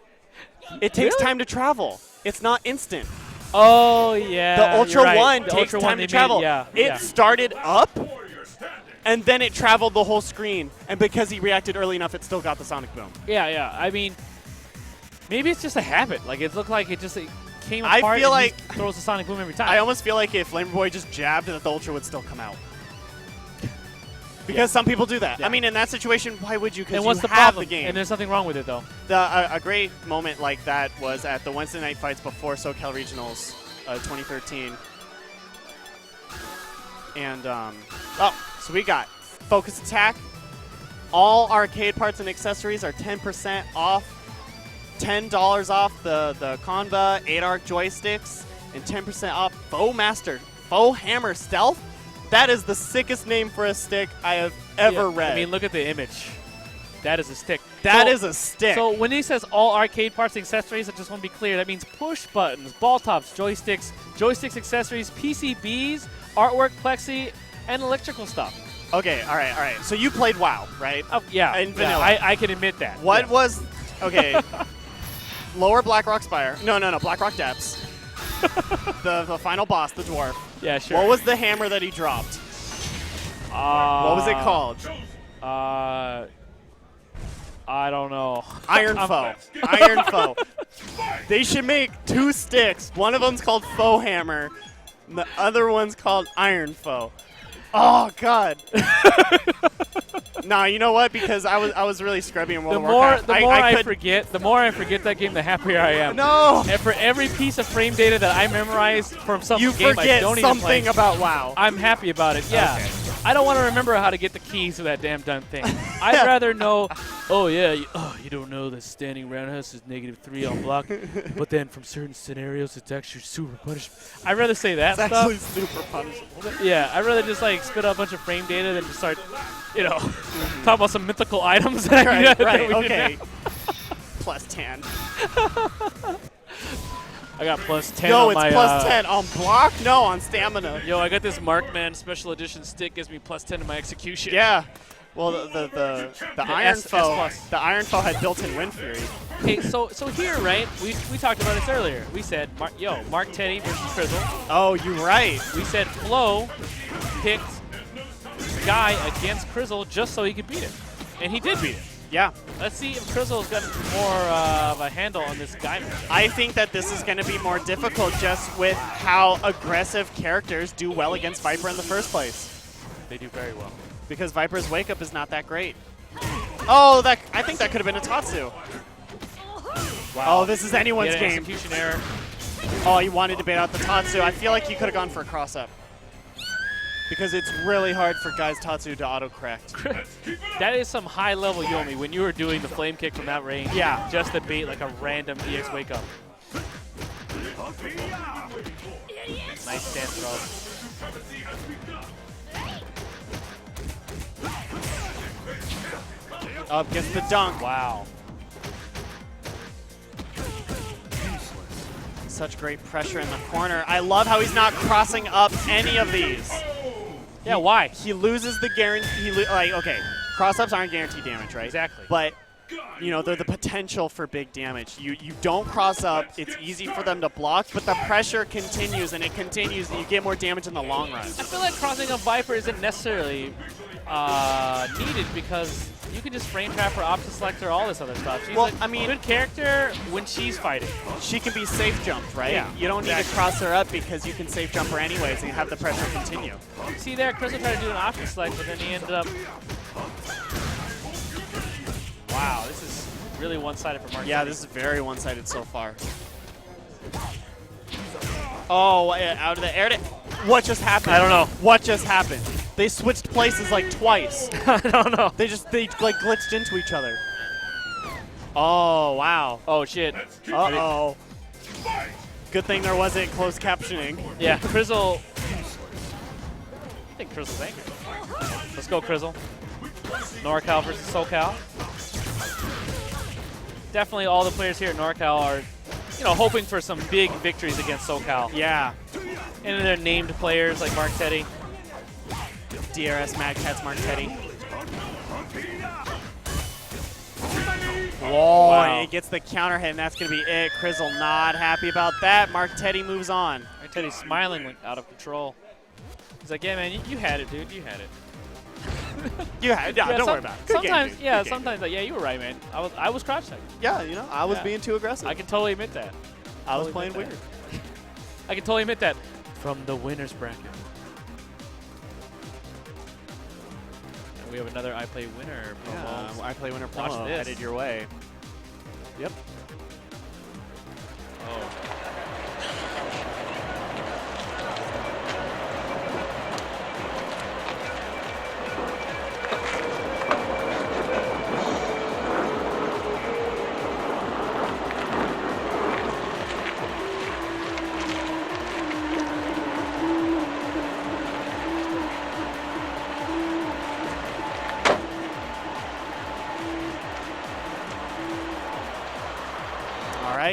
It takes Really? time to travel. It's not instant. Oh, yeah. The Ultra you're right. 1 The takes Ultra time 1 to they travel. Made, yeah, It yeah. started up, and then it traveled the whole screen. And because he reacted early enough, it still got the Sonic Boom. Yeah. I mean, maybe it's just a habit. Like, it looked like it came I apart feel and like- he throws the Sonic Boom every time. I almost feel like if Lamer Boy just jabbed, that the Ultra would still come out. Because some people do that. Yeah. I mean, in that situation, why would you? Because and you what's the have problem? the game. And there's nothing wrong with it, though. A great moment like that was at the Wednesday night fights before SoCal Regionals 2013. And, so we got Focus Attack. All arcade parts and accessories are 10% off. $10 off the Conva 8-arc joysticks, and 10% off Faux Hammer Stealth. That is the sickest name for a stick I have ever Yeah, read. I mean, look at the image. That is a stick. That So- is a stick. So when he says all arcade parts and accessories, I just want to be clear. That means push buttons, ball tops, joysticks, accessories, PCBs, artwork, plexi, and electrical stuff. Okay, all right. So you played WoW, right? Oh, yeah, In yeah, vanilla. I can admit that. What yeah. was okay? Lower Blackrock Spire. No, Blackrock Depths. the final boss, the dwarf. Yeah, sure. What was the hammer that he dropped? What was it called? I don't know. Iron Foe. Iron Foe. They should make 2 sticks. One of them's called Faux Hammer, and the other one's called Iron Foe. Oh God. Nah, you know what? Because I was really scrubby in World of Warcraft. The more I could- forget that game, the happier I am. No. And for every piece of frame data that I memorized from some You game I forget don't even play, something about WoW. I'm happy about it. Yeah. Okay. I don't want to remember how to get the keys to that damn thing. I'd rather know, oh yeah, you don't know that standing roundhouse is -3 on block, but then from certain scenarios it's actually super punishable. I'd rather say that It's stuff. actually super punishable. Yeah, I'd rather just like spit out a bunch of frame data than just start, talk about some mythical items that Right, that right, we didn't okay. have. Plus 10. I got plus 10 No, on it's my plus 10 on block? No, on stamina. Yo, I got this Markman special edition stick, gives me plus 10 to my execution. Yeah. Well, the Iron S Foe, plus. the Iron Foe had built-in Wind Fury. Okay, so here, right? We talked about this earlier. We said, Mark Teddy versus Frizzle. Oh, you're right. We said Flo picked Guy against Crizzle just so he could beat him, and he did beat him. Yeah. Let's see if Crizzle's got more of a handle on this Guy match. I think that this is going to be more difficult just with how aggressive characters do well against Viper in the first place. They do very well. Because Viper's wake-up is not that great. Oh, I think that could have been a Tatsu. Wow. Oh, this is anyone's game. Execution error. Oh, he wanted to bait out the Tatsu. I feel like he could have gone for a cross-up. Because it's really hard for Guy's Tatsu to auto-correct. That is some high-level Yomi when you were doing the flame kick from that range. Yeah. Just to bait like a random EX wake-up. Nice stand throw. Up gets the dunk. Wow. Such great pressure in the corner. I love how he's not crossing up any of these. Yeah, why? He loses the guarantee. Like, okay, cross-ups aren't guaranteed damage, right? Exactly. But, you know, they're the potential for big damage. You don't cross up. It's easy for them to block, but the pressure continues, and it continues, and you get more damage in the long run. I feel like crossing up Viper isn't necessarily needed because you can just frame trap her, option select her, all this other stuff. She's Well, I mean, good character when she's fighting. She can be safe jumped, right? Yeah, You don't need to cross her up because you can safe jump her anyways and have the pressure continue. See there, Crystal tried to do an option select, but then he ended up... Wow, this is really one-sided for Mark. Yeah, this is very one-sided so far. Oh, out of the air. What just happened? I don't know. What just happened? They switched places like twice. I don't know. They like glitched into each other. Oh, wow. Oh, shit. Uh-oh. Good thing there wasn't closed captioning. Yeah, Crizzle... I think Crizzle's angry. Let's go, Crizzle. NorCal versus SoCal. Definitely all the players here at NorCal are, you know, hoping for some big victories against SoCal. Yeah. And they're named players like Mark Teddy. DRS Mad Cat's Mark Teddy. Whoa, Wow. It gets the counter hit, and that's going to be it. Crizzle not happy about that. Mark Teddy moves on. Mark Teddy's smiling like out of control. He's like, yeah, man, you had it, dude. You had it. Yeah, don't worry about it. Good sometimes, game, dude. yeah, Good game. sometimes, like, yeah, you were right, man. I was crouch second. Yeah, you know, I was Yeah. being too aggressive. I can totally admit that. I was totally playing admit weird. I can totally admit that from the winner's bracket. And we have another I Play Winner promo. Yeah, I Play Winner Watch promo this. headed your way. Yep. Oh.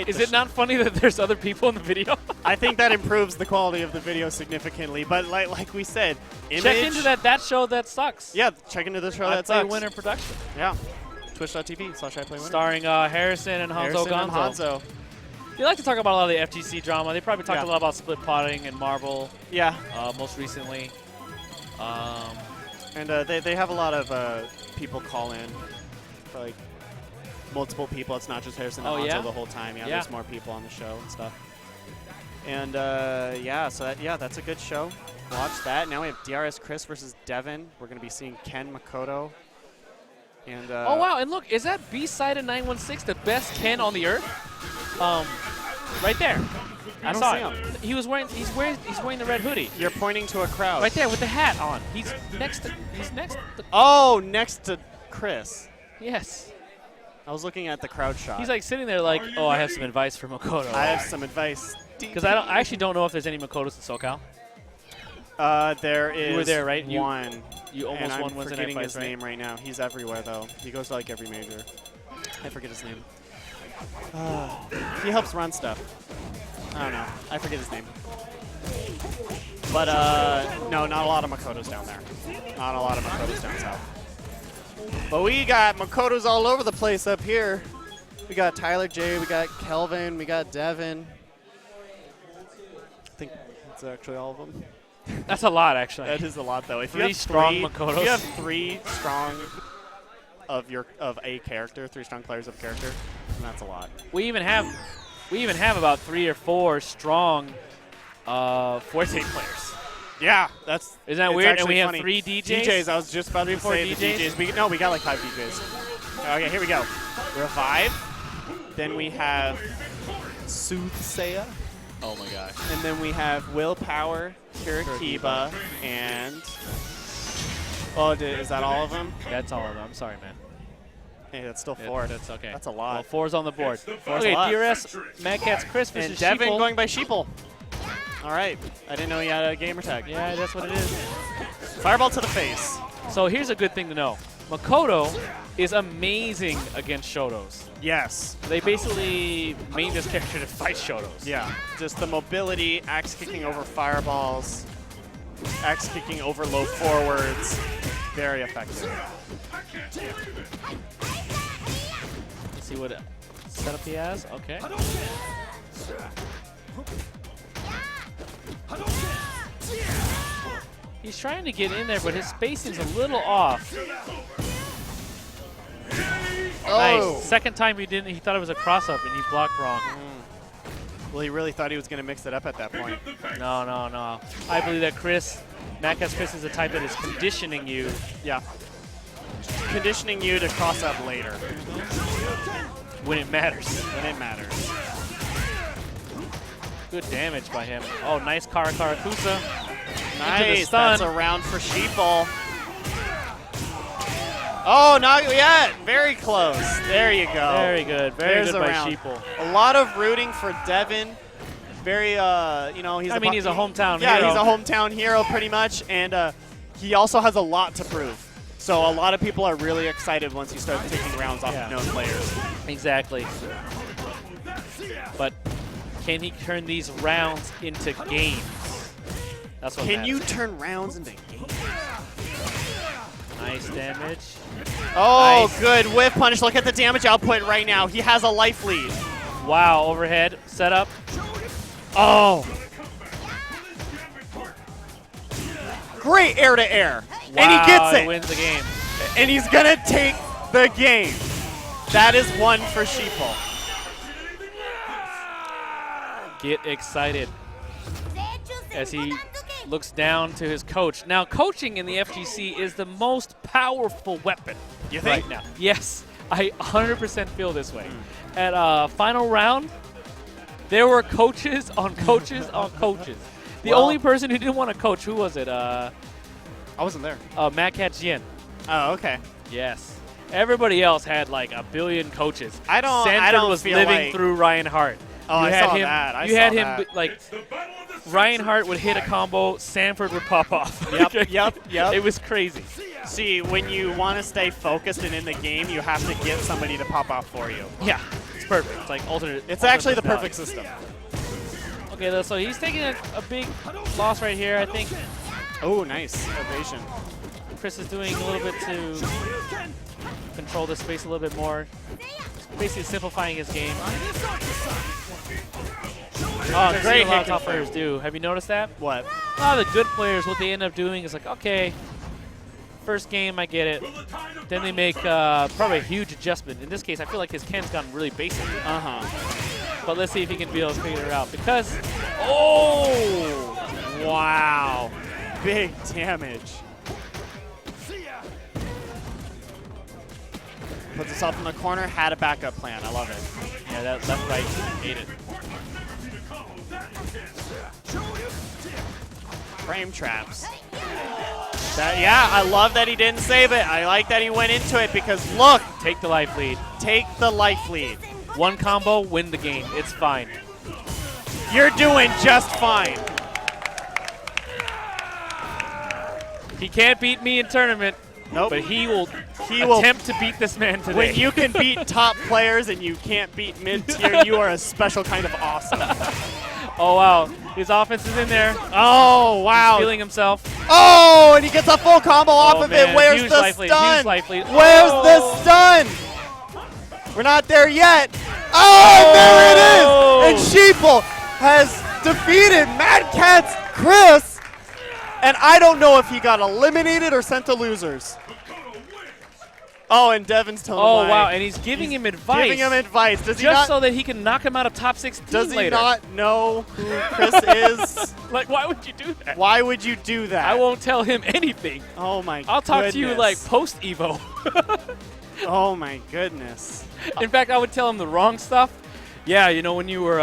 Is it not funny that there's other people in the video? I think that improves the quality of the video significantly. But like we said, image. Check into that show that sucks. Yeah, check into the show I that Play sucks. Winner production. Yeah. Twitch.tv/iPlayWinner. Starring Harrison and Hanzo Harrison and Gonzo. Hanzo. They like to talk about a lot of the FGC drama. They probably talked Yeah. a lot about split potting and Marvel Yeah. most recently. And they have a lot of people call in. Like multiple people. It's not just Harrison and Oh, Hanzo yeah? the whole time. Yeah, Yeah. there's more people on the show and stuff. And yeah, so that's a good show. Watch that. Now we have DRS Chris versus Devin. We're going to be seeing Ken Makoto. And Oh wow! And look, is that B-Sided 916 the best Ken on the earth? Right there. I don't saw see it. him. He's wearing the red hoodie. You're pointing to a crowd. Right there with the hat on. He's next to. Oh, next to Chris. Yes. I was looking at the crowd shot. He's like sitting there like, oh, I have some advice for Makoto. I have some advice. Because I actually don't know if there's any Makotos in SoCal. There is You were there, right? one. You almost and won I'm Wednesday Night forgetting Fights, his name right now. He's everywhere, though. He goes to like every major. I forget his name. He helps run stuff. I don't know. I forget his name. But no, not a lot of Makotos down there. Not a lot of Makotos down south. But we got Makoto's all over the place up here. We got Tyler J, we got Kelvin, we got Devin. I think that's actually all of them. That's a lot, actually. That is a lot, though. If you Three have strong three, Makotos. if you have 3 strong of a character, 3 strong players of character, then that's a lot. We even have about 3 or 4 strong Forte players. Yeah, that's. Isn't that it's weird? And actually we have funny. 3 DJs. DJs. I was just about to 4 say the DJs? DJs. We got like 5 DJs. Okay, here we go. Revive. Then we have Soothsayer. Oh my gosh. And then we have Willpower, Kirakiba, and. Oh, is that all of them? That's all of them. I'm sorry, man. Hey, that's still 4. That's okay. That's a lot. Well, 4's on the board. Four's Okay, a lot. DRS, Mad Catz Chris versus And Devin Sheeple. going by Sheeple. All right. I didn't know he had a gamer tag. Yeah, that's what it is. Fireball to the face. So here's a good thing to know. Makoto is amazing against Shotos. Yes. They basically made this character to fight Shotos. Yeah. Just the mobility, axe kicking over fireballs, axe kicking over low forwards. Very effective. Let's see what setup he has. Okay. He's trying to get in there, but his spacing's a little off. Oh. Nice. Second time he didn't. He thought it was a cross-up, and he blocked wrong. Well, he really thought he was going to mix it up at that point. No, no, no. I believe that Mad Catz Chris is the type that is conditioning you. Yeah. Conditioning you to cross up later. When it matters. When it matters. Good damage by him. Oh, nice Karakarakusa. Nice. Stun. That's a round for Sheeple. Oh, not yet. Very close. There you go. Very good. Very There's good a by round. Sheeple. A lot of rooting for Devin. Very, you know, he's. I mean, he's a hometown hero. Yeah, he's a hometown hero pretty much, and he also has a lot to prove. So a lot of people are really excited once he starts taking rounds off of known players. Exactly. But can he turn these rounds into games? That's what Can matters. you turn rounds into games? Nice damage. Oh, Nice. good whiff punish. Look at the damage output right now. He has a life lead. Wow, overhead setup. Oh. Great air to air. Wow, And he gets it. wins the game. And he's going to take the game. That is one for Sheeple. Get excited as he looks down to his coach. Now, coaching in the FGC is the most powerful weapon You think? right now. Yes, I 100% feel this way. At final round, there were coaches on coaches on coaches. The Well- only person who didn't want to coach, who was it? I wasn't there. Mad Catz Jin. Oh, okay. Yes. Everybody else had like a billion coaches. I Sanford don't was feel living like- through Ryan Hart. Oh, You I had saw him, that. you had him like Ryan Hart would hit a combo, Sanford would pop off. Yep, yep. It was crazy. See, when you want to stay focused and in the game, you have to get somebody to pop off for you. Yeah, it's perfect. It's like alternate. It's alternate actually the perfect personality. system. Okay, so he's taking a big loss right here. I think Oh, nice. Ovation. Chris is doing a little bit to control the space a little bit more. Basically simplifying his game. Oh, great great! A lot hit of top confirm. players do. Have you noticed that? What? A lot of the good players, what they end up doing is like, okay, first game, I get it. Then they make probably a huge adjustment. In this case, I feel like his Ken's gotten really basic. Uh-huh. But let's see if he can be able to figure it out. Because, oh! Wow. Big damage. Puts himself in the corner, had a backup plan. I love it. Yeah, that left right ate it. Frame traps. Yeah, I love that he didn't save it. I like that he went into it because, look, Take the life lead. take the life lead. One combo, win the game. It's fine. You're doing just fine. He can't beat me in tournament, Nope. but he will He will. attempt to beat this man today. When you can beat top players and you can't beat mid-tier, you are a special kind of awesome. Oh, wow. His offense is in there. Oh, wow. Feeling himself. Oh, and he gets a full combo off of man. it. Where's Huge the life lead, stun? huge life lead. Where's the stun? We're not there yet. Oh, there it is. And Sheeple has defeated Mad Catz Chris. And I don't know if he got eliminated or sent to losers. Oh, and Devin's telling him Oh, wow, and he's giving him advice. Giving him advice. Does he just not, so that he can knock him out of top 16 does he later. not know who Chris is? Like, why would you do that? Why would you do that? I won't tell him anything. Oh, my I'll talk to you, like, post-Evo. Oh, my goodness. In fact, I would tell him the wrong stuff. Yeah, you know, when you were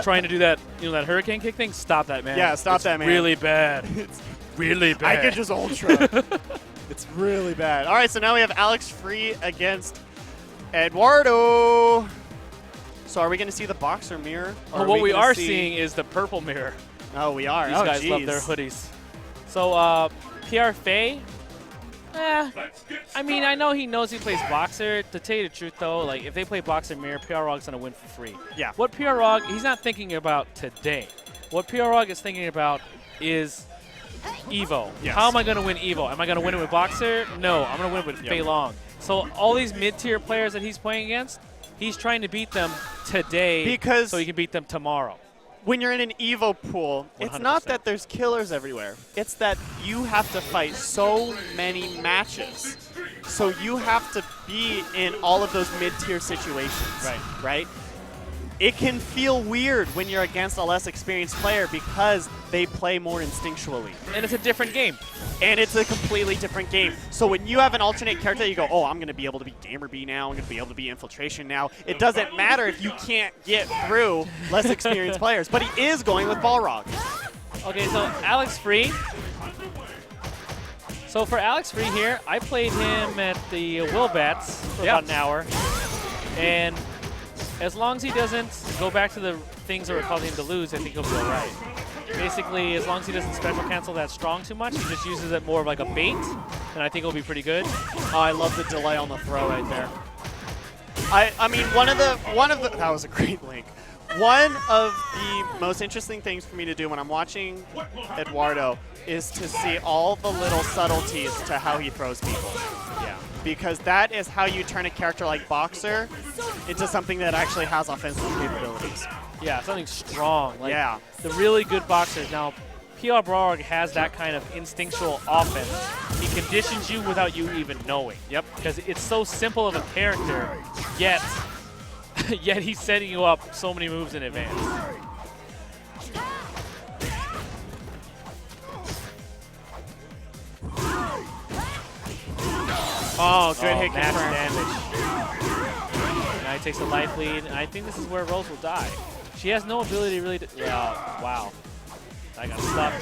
trying to do that, you know, that hurricane kick thing, stop that, man. Yeah, stop that, man. Really bad. It's really bad. I could just ultra. It's really bad. All right, so now we have Alex Free against Eduardo. So are we going to see the boxer mirror? Well, what we are seeing is the purple mirror. Oh, we are. These guys love their hoodies. So, PR Faye, I mean, I know he knows he plays boxer. To tell you the truth, though, like if they play boxer mirror, PR Rog's going to win for free. Yeah. What PR Rog, he's not thinking about today. What PR Rog is thinking about is Evo. Yes. How am I going to win Evo? Am I going to win it with boxer? No, I'm going to win it with Fei Long. So all these mid-tier players that he's playing against, he's trying to beat them today because so he can beat them tomorrow. When you're in an Evo pool, it's 100%. not that there's killers everywhere. It's that you have to fight so many matches. So you have to be in all of those mid-tier situations. Right? It can feel weird when you're against a less experienced player because they play more instinctually. And it's a different game. And it's a completely different game. So when you have an alternate character, you go, oh, I'm going to be able to be Gamer B now. I'm going to be able to be Infiltration now. It doesn't matter if you can't get through less experienced players. But he is going with Balrog. Okay, so Alex Free. So for Alex Free here, I played him at the Wilbats for about an hour. And as long as he doesn't go back to the things that were causing him to lose, I think he'll be all right. Basically, as long as he doesn't special cancel that strong too much, he just uses it more of like a bait, then I think he'll be pretty good. Oh, I love the delay on the throw right there. I mean, one of the that was a great link. One of the most interesting things for me to do when I'm watching Eduardo is to see all the little subtleties to how he throws people. Yeah. Because that is how you turn a character like Boxer into something that actually has offensive capabilities. Yeah, something strong. Like yeah. The really good boxers. Now, PR Brog has that kind of instinctual offense. He conditions you without you even knowing. Yep. Because it's so simple of a character, yet he's setting you up so many moves in advance. Oh, good hit massive confirmed. damage. Now he takes a life lead, and I think this is where Rose will die. She has no ability really to... Yeah, wow. I got stuck.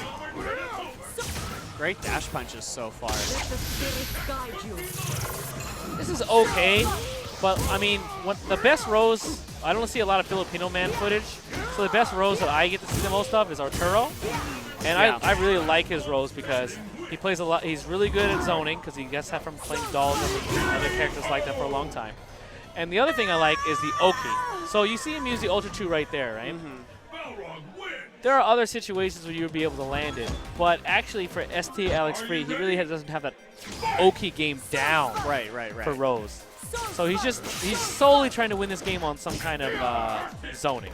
Great dash punches so far. This is okay, but I mean, the best Rose, I don't see a lot of Filipino man footage, so the best Rose that I get to see the most of is Arturo. And I really like his Rose because he plays a lot. He's really good at zoning because he gets that from playing dolls and other characters like that for a long time. And the other thing I like is the Oki. So you see him use the Ultra 2 right there, right? There are other situations where you would be able to land it, but actually for ST Alex Free, he really doesn't have that Oki game down for Rose. So he's solely trying to win this game on some kind of zoning.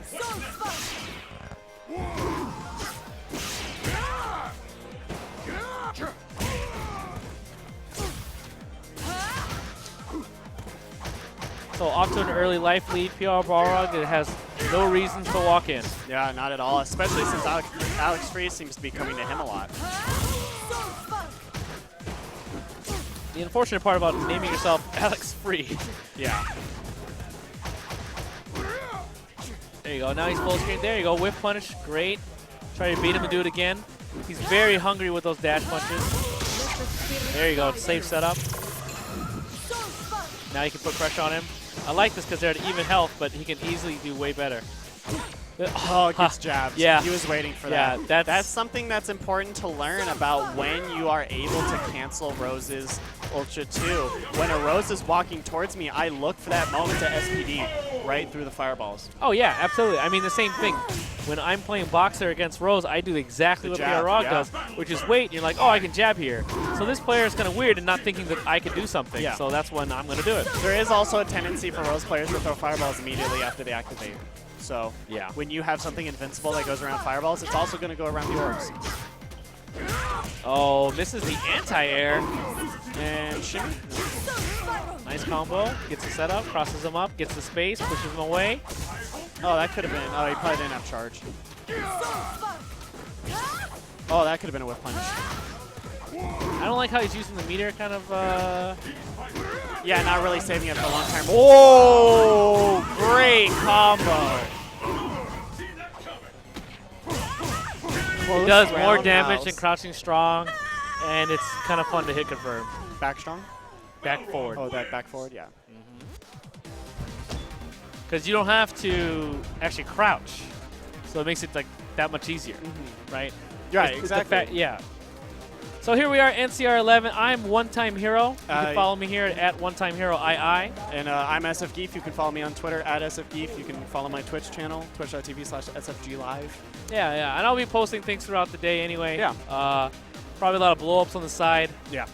So off to an early life lead, PR Balrog. It has no reasons to walk in. Yeah, not at all, especially since Alex Free seems to be coming to him a lot. The unfortunate part about naming yourself Alex Free. Yeah. There you go. Now he's full screen. There you go. Whip punish. Great. Try to beat him and do it again. He's very hungry with those dash punches. There you go. Safe setup. Now you can put pressure on him. I like this because they're at even health, but he can easily do way better. Oh, it gets jabbed. Yeah. He was waiting for Yeah, that. That's something that's important to learn about when you are able to cancel Rose's Ultra 2. When a Rose is walking towards me, I look for that moment to SPD right through the fireballs. Oh, yeah, absolutely. I mean, the same thing. When I'm playing Boxer against Rose, I do exactly what jab, Rog yeah. does, which is wait, and you're like, oh, I can jab here. So this player is kind of weird and not thinking that I can do something. Yeah. So that's when I'm going to do it. There is also a tendency for Rose players to throw fireballs immediately after they activate. So Yeah. when you have something invincible that goes around fireballs, it's also going to go around the orbs. Oh, misses the anti-air. And shimmy. Nice combo. Gets the setup, crosses him up, gets the space, pushes him away. Oh, that could have been. Oh, he probably didn't have charge. Oh, that could have been a whip punch. I don't like how he's using the meter kind of. Yeah, not really saving it for a long time. Oh, great combo. It does more roundhouse. damage than crouching strong, and it's kind of fun to hit confirm. Back strong? Back forward. Oh, that back forward, yeah. Because you don't have to actually crouch, so it makes it like that much easier, right? Right, It's the exactly. yeah. So here we are, NCR 11. I'm One Time Hero. You can follow me here at One Time Hero II. And I'm SFGeef. You can follow me on Twitter at SFGeef. You can follow my Twitch channel, twitch.tv/SFGlive. Yeah, and I'll be posting things throughout the day anyway. Yeah. Probably a lot of blow-ups on the side. Yeah.